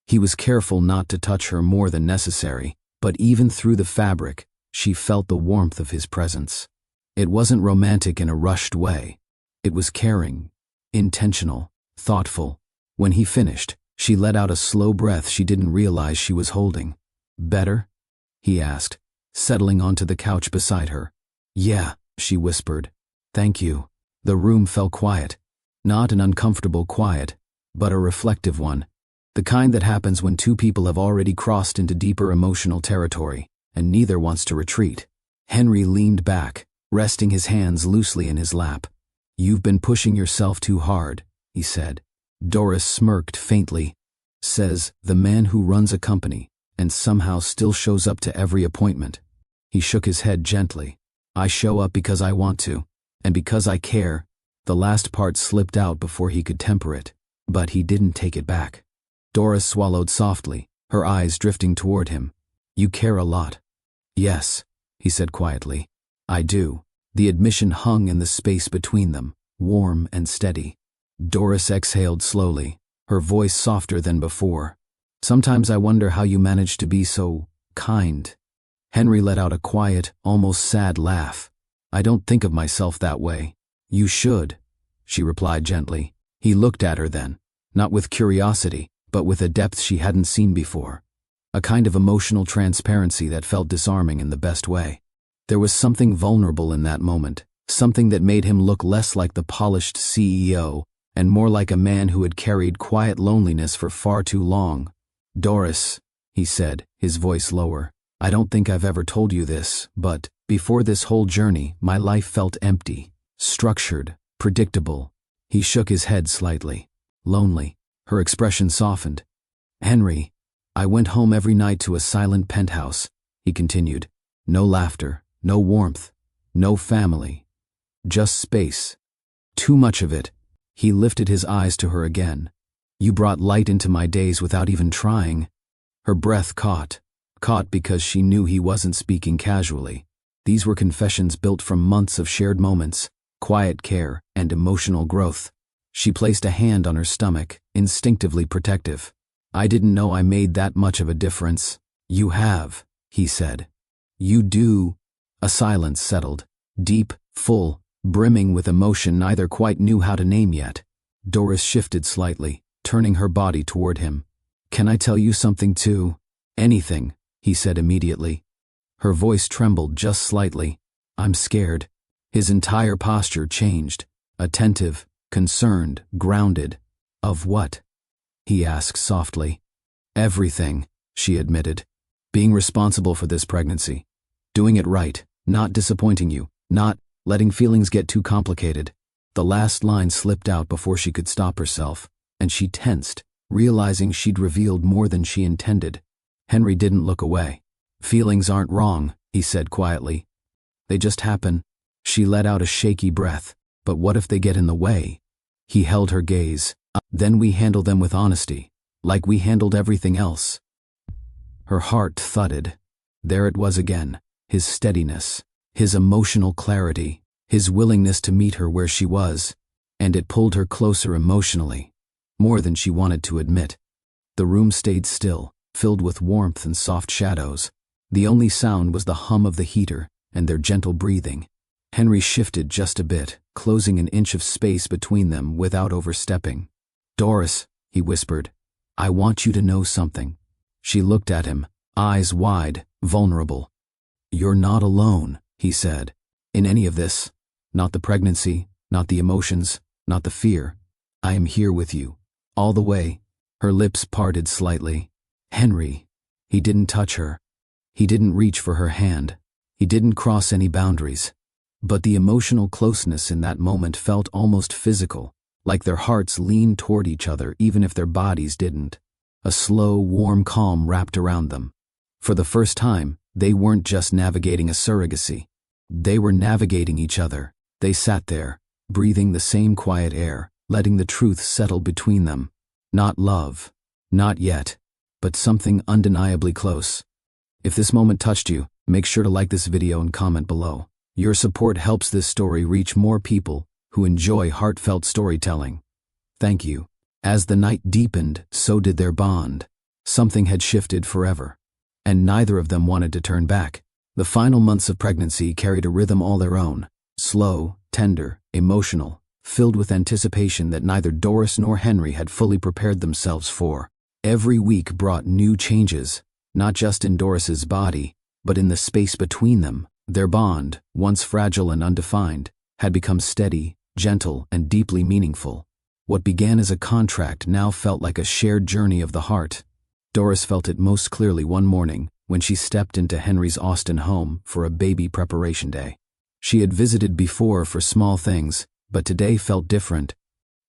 He was careful not to touch her more than necessary, but even through the fabric, she felt the warmth of his presence. It wasn't romantic in a rushed way. It was caring, intentional, thoughtful. When he finished, she let out a slow breath she didn't realize she was holding. "Better?" he asked, settling onto the couch beside her. "Yeah," she whispered. "Thank you." The room fell quiet. Not an uncomfortable quiet, but a reflective one. The kind that happens when two people have already crossed into deeper emotional territory, and neither wants to retreat. Henry leaned back, resting his hands loosely in his lap. "You've been pushing yourself too hard," he said. Doris smirked faintly. "Says the man who runs a company, and somehow still shows up to every appointment." He shook his head gently. "I show up because I want to, and because I care." The last part slipped out before he could temper it, but he didn't take it back. Doris swallowed softly, her eyes drifting toward him. "You care a lot." "Yes," he said quietly. "I do." The admission hung in the space between them, warm and steady. Doris exhaled slowly, her voice softer than before. "Sometimes I wonder how you manage to be so kind." Henry let out a quiet, almost sad laugh. "I don't think of myself that way." "You should," she replied gently. He looked at her then, not with curiosity, but with a depth she hadn't seen before. A kind of emotional transparency that felt disarming in the best way. There was something vulnerable in that moment, something that made him look less like the polished CEO and more like a man who had carried quiet loneliness for far too long. "Doris," he said, his voice lower, "I don't think I've ever told you this, but before this whole journey, my life felt empty, structured, predictable." He shook his head slightly. "Lonely." Her expression softened. "Henry, I went home every night to a silent penthouse," he continued. "No laughter, no warmth, no family. Just space. Too much of it." He lifted his eyes to her again. "You brought light into my days without even trying." Her breath caught because she knew he wasn't speaking casually. These were confessions built from months of shared moments, quiet care, and emotional growth. She placed a hand on her stomach, instinctively protective. "I didn't know I made that much of a difference." "You have," he said. "You do." A silence settled, deep, full, brimming with emotion neither quite knew how to name yet. Doris shifted slightly, turning her body toward him. "Can I tell you something too?" "Anything," he said immediately. Her voice trembled just slightly. "I'm scared." His entire posture changed, attentive, concerned, grounded. "Of what?" he asked softly. "Everything," she admitted. "Being responsible for this pregnancy. Doing it right, not disappointing you, not letting feelings get too complicated." The last line slipped out before she could stop herself, and she tensed, realizing she'd revealed more than she intended. Henry didn't look away. "Feelings aren't wrong," he said quietly. "They just happen." She let out a shaky breath. "But what if they get in the way?" He held her gaze. "Then we handle them with honesty, like we handled everything else." Her heart thudded. There it was again, his steadiness, his emotional clarity, his willingness to meet her where she was, and it pulled her closer emotionally, more than she wanted to admit. The room stayed still, filled with warmth and soft shadows. The only sound was the hum of the heater and their gentle breathing. Henry shifted just a bit, closing an inch of space between them without overstepping. "Doris," he whispered, "I want you to know something." She looked at him, eyes wide, vulnerable. "You're not alone," he said, "in any of this. Not the pregnancy, not the emotions, not the fear. I am here with you, all the way." Her lips parted slightly. "Henry." He didn't touch her. He didn't reach for her hand. He didn't cross any boundaries. But the emotional closeness in that moment felt almost physical, like their hearts leaned toward each other even if their bodies didn't. A slow, warm calm wrapped around them. For the first time, they weren't just navigating a surrogacy. They were navigating each other. They sat there, breathing the same quiet air, letting the truth settle between them. Not love. Not yet. But something undeniably close. If this moment touched you, make sure to like this video and comment below. Your support helps this story reach more people who enjoy heartfelt storytelling. Thank you. As the night deepened, so did their bond. Something had shifted forever, and neither of them wanted to turn back. The final months of pregnancy carried a rhythm all their own, slow, tender, emotional, filled with anticipation that neither Doris nor Henry had fully prepared themselves for. Every week brought new changes, not just in Doris's body, but in the space between them. Their bond, once fragile and undefined, had become steady, gentle, and deeply meaningful. What began as a contract now felt like a shared journey of the heart. Doris felt it most clearly one morning when she stepped into Henry's Austin home for a baby preparation day. She had visited before for small things, but today felt different.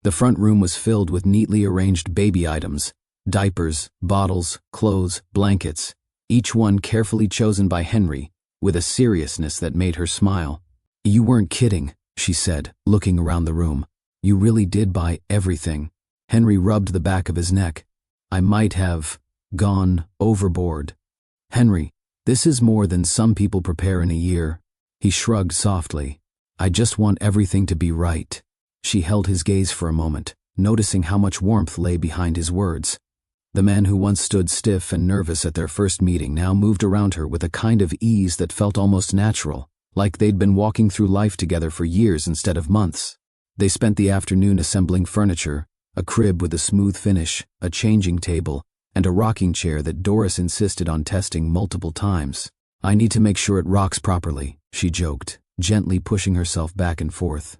The front room was filled with neatly arranged baby items, diapers, bottles, clothes, blankets, each one carefully chosen by Henry, with a seriousness that made her smile. "You weren't kidding," she said, looking around the room. "You really did buy everything." Henry rubbed the back of his neck. "I might have gone overboard." "Henry, this is more than some people prepare in a year." He shrugged softly. "I just want everything to be right." She held his gaze for a moment, noticing how much warmth lay behind his words. The man who once stood stiff and nervous at their first meeting now moved around her with a kind of ease that felt almost natural, like they'd been walking through life together for years instead of months. They spent the afternoon assembling furniture, a crib with a smooth finish, a changing table, and a rocking chair that Doris insisted on testing multiple times. "I need to make sure it rocks properly," she joked, gently pushing herself back and forth.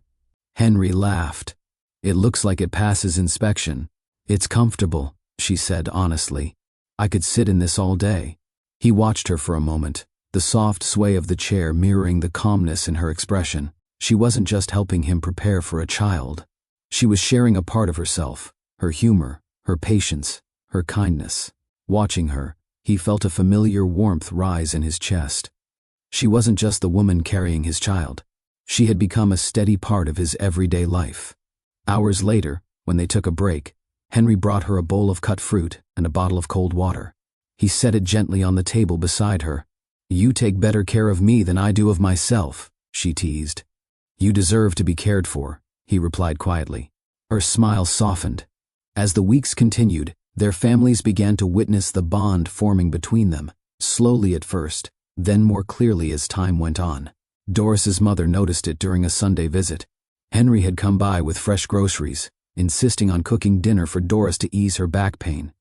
Henry laughed. "It looks like it passes inspection." "It's comfortable," she said honestly. "I could sit in this all day." He watched her for a moment, the soft sway of the chair mirroring the calmness in her expression. She wasn't just helping him prepare for a child. She was sharing a part of herself, her humor, her patience, her kindness. Watching her, he felt a familiar warmth rise in his chest. She wasn't just the woman carrying his child. She had become a steady part of his everyday life. Hours later, when they took a break, Henry brought her a bowl of cut fruit and a bottle of cold water. He set it gently on the table beside her. "You take better care of me than I do of myself," she teased. "You deserve to be cared for," he replied quietly. Her smile softened. As the weeks continued, their families began to witness the bond forming between them, slowly at first, then more clearly as time went on. Doris's mother noticed it during a Sunday visit. Henry had come by with fresh groceries, insisting on cooking dinner for Doris to ease her back pain.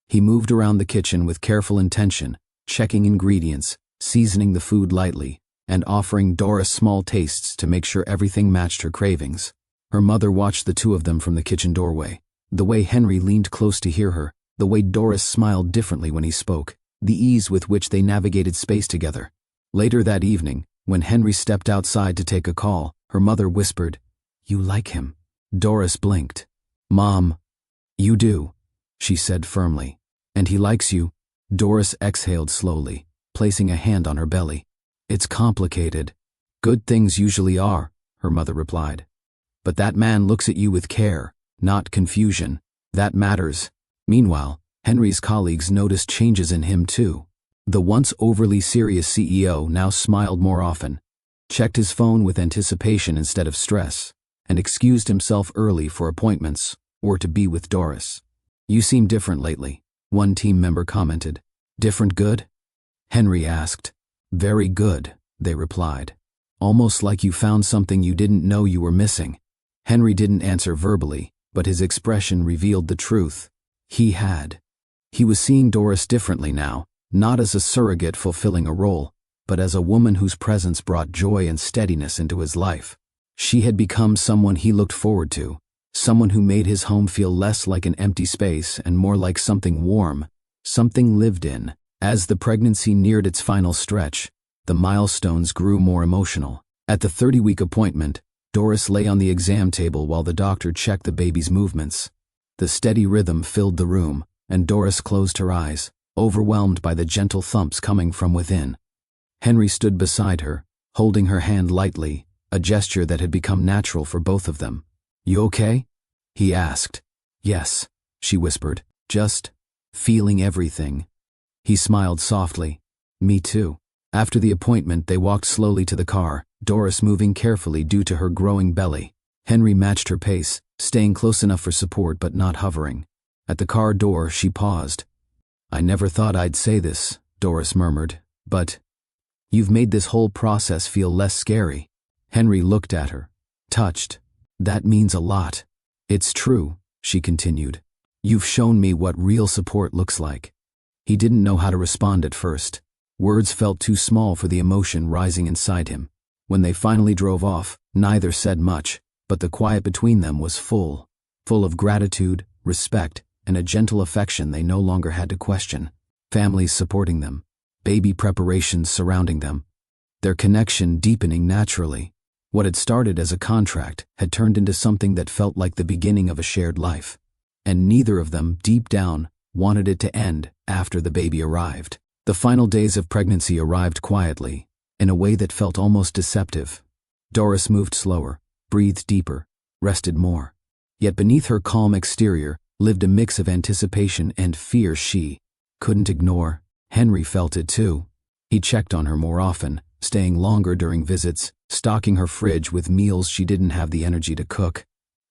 He moved around the kitchen with careful intention, checking ingredients, seasoning the food lightly, and offering Doris small tastes to make sure everything matched her cravings. Her mother watched the two of them from the kitchen doorway. The way Henry leaned close to hear her, the way Doris smiled differently when he spoke, the ease with which they navigated space together. Later that evening, when Henry stepped outside to take a call, her mother whispered, "You like him." Doris blinked. "Mom, you do," she said firmly. "And he likes you." Doris exhaled slowly, placing a hand on her belly. "It's complicated. Good things usually are," her mother replied. "But that man looks at you with care, not confusion. That matters." Meanwhile, Henry's colleagues noticed changes in him too. The once overly serious CEO now smiled more often, checked his phone with anticipation instead of stress, and excused himself early for appointments or to be with Doris. "You seem different lately," one team member commented. "Different good?" Henry asked. "Very good," they replied. "Almost like you found something you didn't know you were missing." Henry didn't answer verbally, but his expression revealed the truth. He had. He was seeing Doris differently now, not as a surrogate fulfilling a role, but as a woman whose presence brought joy and steadiness into his life. She had become someone he looked forward to, someone who made his home feel less like an empty space and more like something warm, something lived in. As the pregnancy neared its final stretch, the milestones grew more emotional. At the 30-week appointment, Doris lay on the exam table while the doctor checked the baby's movements. The steady rhythm filled the room, and Doris closed her eyes, overwhelmed by the gentle thumps coming from within. Henry stood beside her, holding her hand lightly, a gesture that had become natural for both of them. "You okay?" he asked. "Yes," she whispered, "just feeling everything." He smiled softly. "Me too." After the appointment, they walked slowly to the car, Doris moving carefully due to her growing belly. Henry matched her pace, staying close enough for support but not hovering. At the car door, she paused. "I never thought I'd say this," Doris murmured, "but you've made this whole process feel less scary." Henry looked at her, touched. "That means a lot." "It's true," she continued. "You've shown me what real support looks like." He didn't know how to respond at first. Words felt too small for the emotion rising inside him. When they finally drove off, neither said much, but the quiet between them was full of gratitude, respect, and a gentle affection they no longer had to question. Families supporting them, baby preparations surrounding them, their connection deepening naturally. What had started as a contract had turned into something that felt like the beginning of a shared life. And neither of them, deep down, wanted it to end after the baby arrived. The final days of pregnancy arrived quietly, in a way that felt almost deceptive. Doris moved slower, breathed deeper, rested more. Yet beneath her calm exterior lived a mix of anticipation and fear she couldn't ignore. Henry felt it too. He checked on her more often, staying longer during visits, stocking her fridge with meals she didn't have the energy to cook.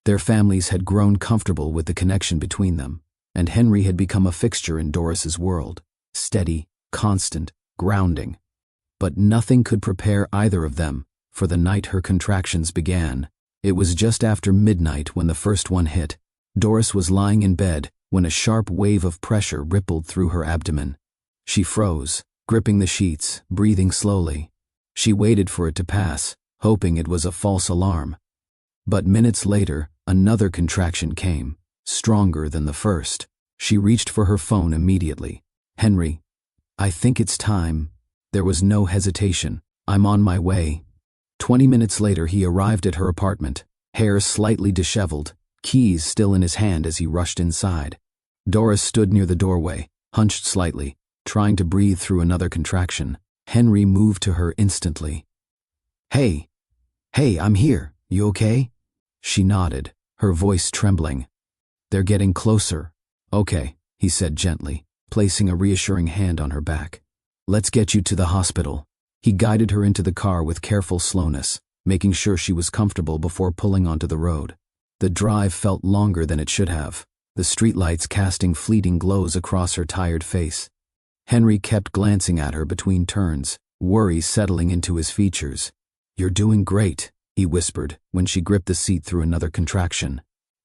Their families had grown comfortable with the connection between them, and Henry had become a fixture in Doris's world, steady, constant, grounding. But nothing could prepare either of them for the night her contractions began. It was just after midnight when the first one hit. Doris was lying in bed when a sharp wave of pressure rippled through her abdomen. She froze, gripping the sheets, breathing slowly. She waited for it to pass, hoping it was a false alarm. But minutes later, another contraction came, stronger than the first. She reached for her phone immediately. "Henry, I think it's time." There was no hesitation. "I'm on my way." 20 minutes later, he arrived at her apartment, hair slightly disheveled, keys still in his hand as he rushed inside. Doris stood near the doorway, hunched slightly, trying to breathe through another contraction. Henry moved to her instantly. Hey, I'm here. You okay?" She nodded, her voice trembling. "They're getting closer." "Okay," he said gently, placing a reassuring hand on her back. "Let's get you to the hospital." He guided her into the car with careful slowness, making sure she was comfortable before pulling onto the road. The drive felt longer than it should have, the streetlights casting fleeting glows across her tired face. Henry kept glancing at her between turns, worry settling into his features. "You're doing great," he whispered when she gripped the seat through another contraction.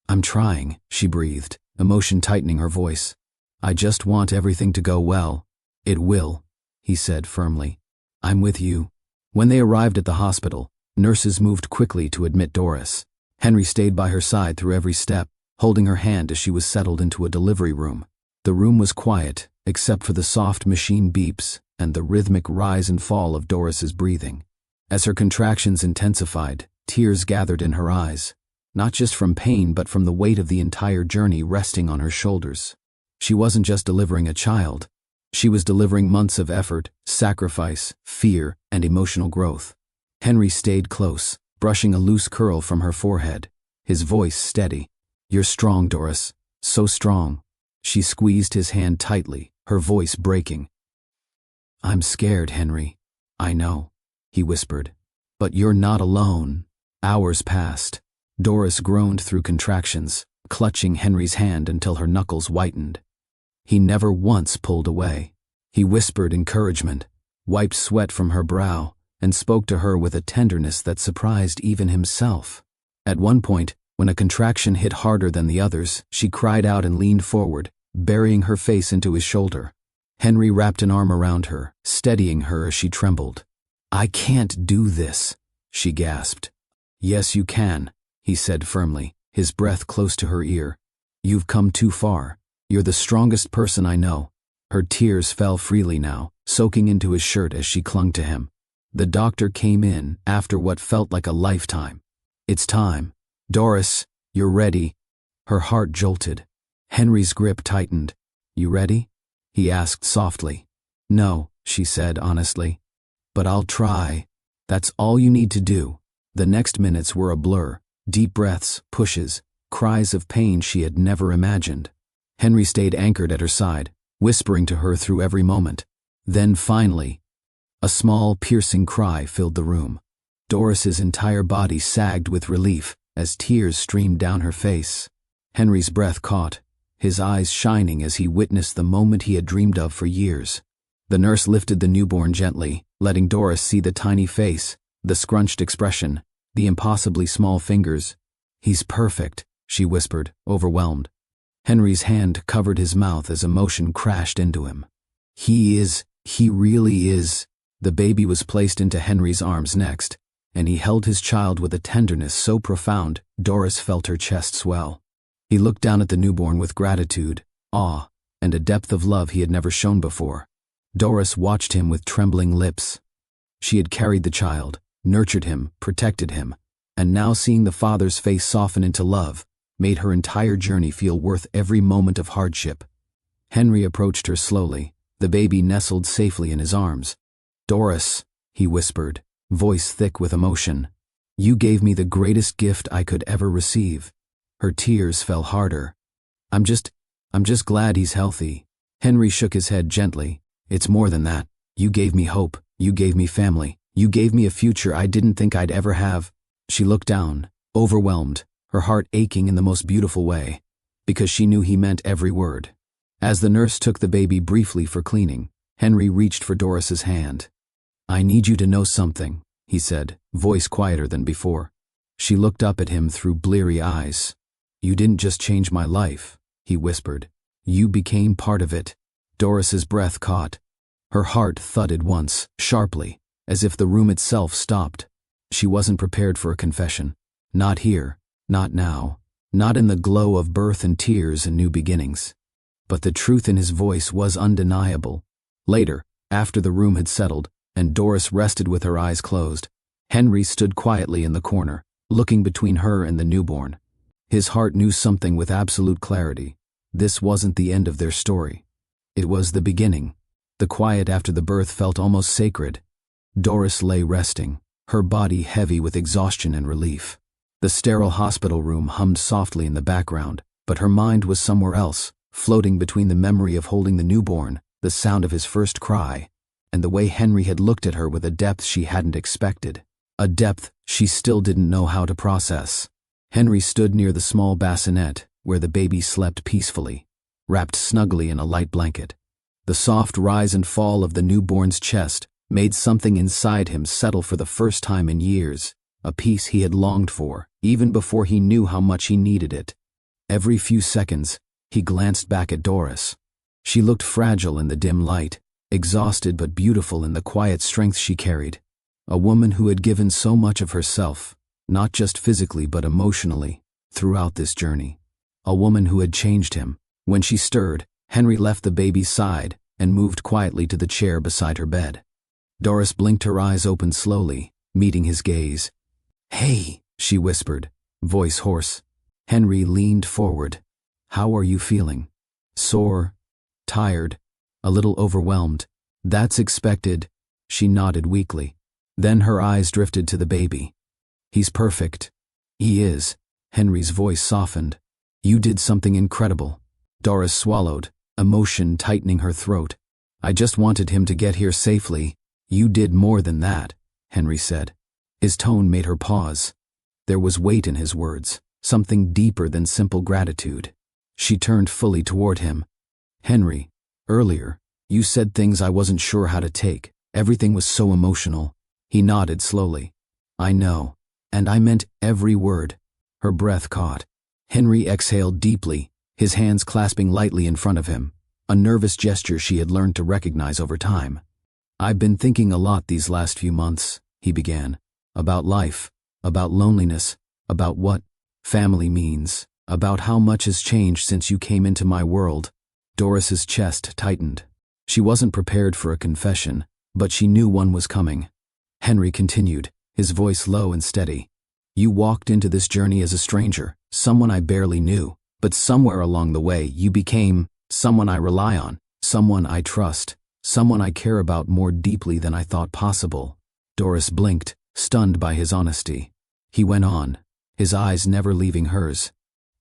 "I'm trying," she breathed, emotion tightening her voice. "I just want everything to go well." "It will," he said firmly. "I'm with you." When they arrived at the hospital, nurses moved quickly to admit Doris. Henry stayed by her side through every step, holding her hand as she was settled into a delivery room. The room was quiet, except for the soft machine beeps and the rhythmic rise and fall of Doris's breathing. As her contractions intensified, tears gathered in her eyes, not just from pain but from the weight of the entire journey resting on her shoulders. She wasn't just delivering a child. She was delivering months of effort, sacrifice, fear, and emotional growth. Henry stayed close, brushing a loose curl from her forehead, his voice steady. "You're strong, Doris. So strong." She squeezed his hand tightly, her voice breaking. "I'm scared, Henry." "I know," he whispered. "But you're not alone." Hours passed. Doris groaned through contractions, clutching Henry's hand until her knuckles whitened. He never once pulled away. He whispered encouragement, wiped sweat from her brow, and spoke to her with a tenderness that surprised even himself. At one point, when a contraction hit harder than the others, she cried out and leaned forward, burying her face into his shoulder. Henry wrapped an arm around her, steadying her as she trembled. "I can't do this," she gasped. "Yes, you can," he said firmly, his breath close to her ear. "You've come too far. You're the strongest person I know." Her tears fell freely now, soaking into his shirt as she clung to him. The doctor came in after what felt like a lifetime. "It's time. Doris, you're ready." Her heart jolted. Henry's grip tightened. "You ready?" he asked softly. "No," she said honestly. "But I'll try." "That's all you need to do." The next minutes were a blur, deep breaths, pushes, cries of pain she had never imagined. Henry stayed anchored at her side, whispering to her through every moment. Then finally, a small, piercing cry filled the room. Doris's entire body sagged with relief as tears streamed down her face. Henry's breath caught, his eyes shining as he witnessed the moment he had dreamed of for years. The nurse lifted the newborn gently, letting Doris see the tiny face, the scrunched expression, the impossibly small fingers. "He's perfect," she whispered, overwhelmed. Henry's hand covered his mouth as emotion crashed into him. He really is." The baby was placed into Henry's arms next, and he held his child with a tenderness so profound Doris felt her chest swell. He looked down at the newborn with gratitude, awe, and a depth of love he had never shown before. Doris watched him with trembling lips. She had carried the child, nurtured him, protected him, and now seeing the father's face soften into love made her entire journey feel worth every moment of hardship. Henry approached her slowly, the baby nestled safely in his arms. "Doris," he whispered, voice thick with emotion, "you gave me the greatest gift I could ever receive." Her tears fell harder. I'm just glad he's healthy." Henry shook his head gently. "It's more than that. You gave me hope. You gave me family. You gave me a future I didn't think I'd ever have." She looked down, overwhelmed, her heart aching in the most beautiful way, because she knew he meant every word. As the nurse took the baby briefly for cleaning, Henry reached for Doris's hand. "I need you to know something," he said, voice quieter than before. She looked up at him through bleary eyes. "You didn't just change my life," he whispered. "You became part of it." Doris's breath caught. Her heart thudded once, sharply, as if the room itself stopped. She wasn't prepared for a confession. Not here, not now, not in the glow of birth and tears and new beginnings. But the truth in his voice was undeniable. Later, after the room had settled, and Doris rested with her eyes closed, Henry stood quietly in the corner, looking between her and the newborn. His heart knew something with absolute clarity. This wasn't the end of their story. It was the beginning. The quiet after the birth felt almost sacred. Doris lay resting, her body heavy with exhaustion and relief. The sterile hospital room hummed softly in the background, but her mind was somewhere else, floating between the memory of holding the newborn, the sound of his first cry, and the way Henry had looked at her with a depth she hadn't expected. a depth she still didn't know how to process. Henry stood near the small bassinet where the baby slept peacefully, wrapped snugly in a light blanket. The soft rise and fall of the newborn's chest made something inside him settle for the first time in years, a peace he had longed for, even before he knew how much he needed it. Every few seconds, he glanced back at Doris. She looked fragile in the dim light, exhausted but beautiful in the quiet strength she carried. A woman who had given so much of herself, not just physically but emotionally, throughout this journey. A woman who had changed him. When she stirred, Henry left the baby's side and moved quietly to the chair beside her bed. Doris blinked her eyes open slowly, meeting his gaze. "Hey," she whispered, voice hoarse. Henry leaned forward. "How are you feeling?" "Sore, tired, a little overwhelmed." "That's expected," she nodded weakly. Then her eyes drifted to the baby. "He's perfect." "He is." Henry's voice softened. "You did something incredible." Doris swallowed, emotion tightening her throat. "I just wanted him to get here safely." "You did more than that," Henry said. His tone made her pause. There was weight in his words, something deeper than simple gratitude. She turned fully toward him. "Henry, earlier, you said things I wasn't sure how to take. Everything was so emotional." He nodded slowly. "I know, and I meant every word." Her breath caught. Henry exhaled deeply, his hands clasping lightly in front of him, a nervous gesture she had learned to recognize over time. "I've been thinking a lot these last few months," he began, "about life, about loneliness, about what family means, about how much has changed since you came into my world." Doris's chest tightened. She wasn't prepared for a confession, but she knew one was coming. Henry continued, his voice low and steady. "You walked into this journey as a stranger, someone I barely knew, but somewhere along the way you became someone I rely on, someone I trust, someone I care about more deeply than I thought possible." Doris blinked, stunned by his honesty. He went on, his eyes never leaving hers.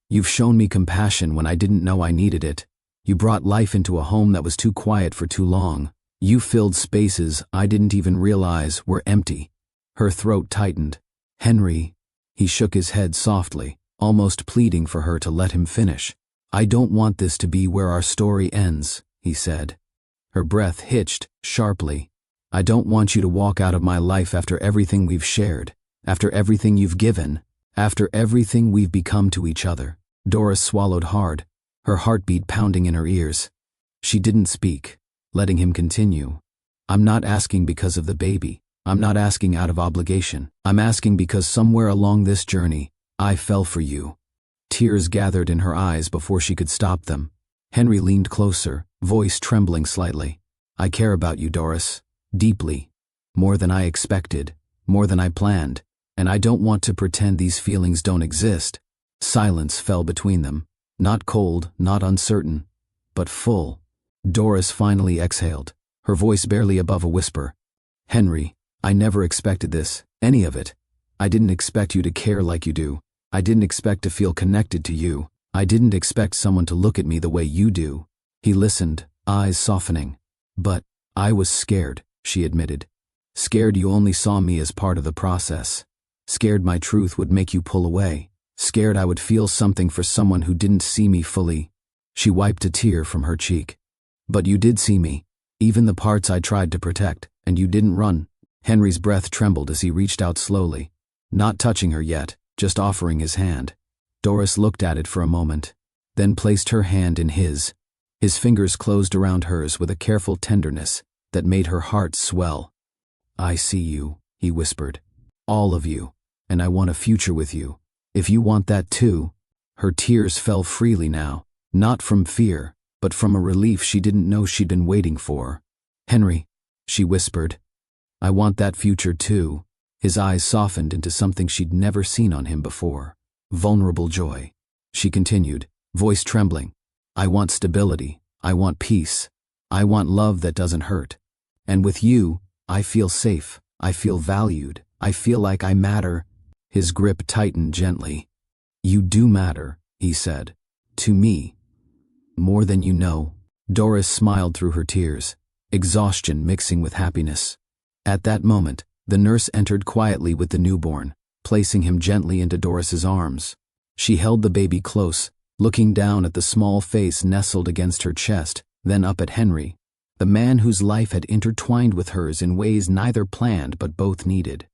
"You've shown me compassion when I didn't know I needed it. You brought life into a home that was too quiet for too long. You filled spaces I didn't even realize were empty." Her throat tightened. "Henry," he shook his head softly, almost pleading for her to let him finish. "I don't want this to be where our story ends," he said. Her breath hitched sharply. "I don't want you to walk out of my life after everything we've shared, after everything you've given, after everything we've become to each other." Doris swallowed hard, her heartbeat pounding in her ears. She didn't speak, letting him continue. "I'm not asking because of the baby. I'm not asking out of obligation. I'm asking because somewhere along this journey, I fell for you." Tears gathered in her eyes before she could stop them. Henry leaned closer, voice trembling slightly. "I care about you, Doris, deeply, more than I expected, more than I planned, and I don't want to pretend these feelings don't exist." Silence fell between them, not cold, not uncertain, but full. Doris finally exhaled, her voice barely above a whisper. "Henry, I never expected this, any of it. I didn't expect you to care like you do. I didn't expect to feel connected to you. I didn't expect someone to look at me the way you do." He listened, eyes softening. "But I was scared," she admitted. "Scared you only saw me as part of the process. Scared my truth would make you pull away. Scared I would feel something for someone who didn't see me fully." She wiped a tear from her cheek. "But you did see me, even the parts I tried to protect, and you didn't run." Henry's breath trembled as he reached out slowly, not touching her yet, just offering his hand. Doris looked at it for a moment, then placed her hand in his. His fingers closed around hers with a careful tenderness that made her heart swell. "I see you," he whispered. "All of you, and I want a future with you. If you want that too." Her tears fell freely now, not from fear, but from a relief she didn't know she'd been waiting for. "Henry," she whispered, "I want that future too." His eyes softened into something she'd never seen on him before. Vulnerable joy. She continued, voice trembling. "I want stability. I want peace. I want love that doesn't hurt. And with you, I feel safe. I feel valued. I feel like I matter." His grip tightened gently. "You do matter," he said. "To me. More than you know." Doris smiled through her tears, exhaustion mixing with happiness. At that moment, The nurse entered quietly with the newborn, placing him gently into Doris's arms. She held the baby close, looking down at the small face nestled against her chest, then up at Henry, the man whose life had intertwined with hers in ways neither planned but both needed.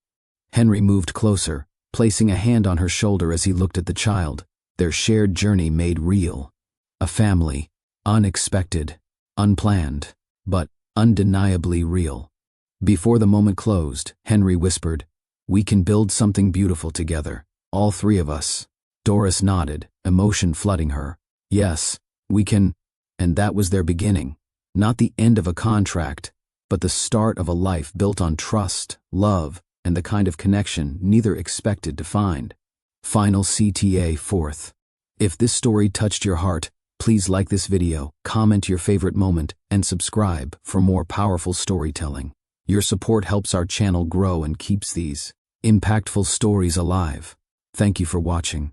Henry moved closer, placing a hand on her shoulder as he looked at the child, their shared journey made real. A family, unexpected, unplanned, but undeniably real. Before the moment closed, Henry whispered, "We can build something beautiful together, all three of us." Doris nodded, emotion flooding her. "Yes, we can," and that was their beginning. Not the end of a contract, but the start of a life built on trust, love, and the kind of connection neither expected to find. Final CTA 4th. If this story touched your heart, please like this video, comment your favorite moment, and subscribe for more powerful storytelling. Your support helps our channel grow and keeps these impactful stories alive. Thank you for watching.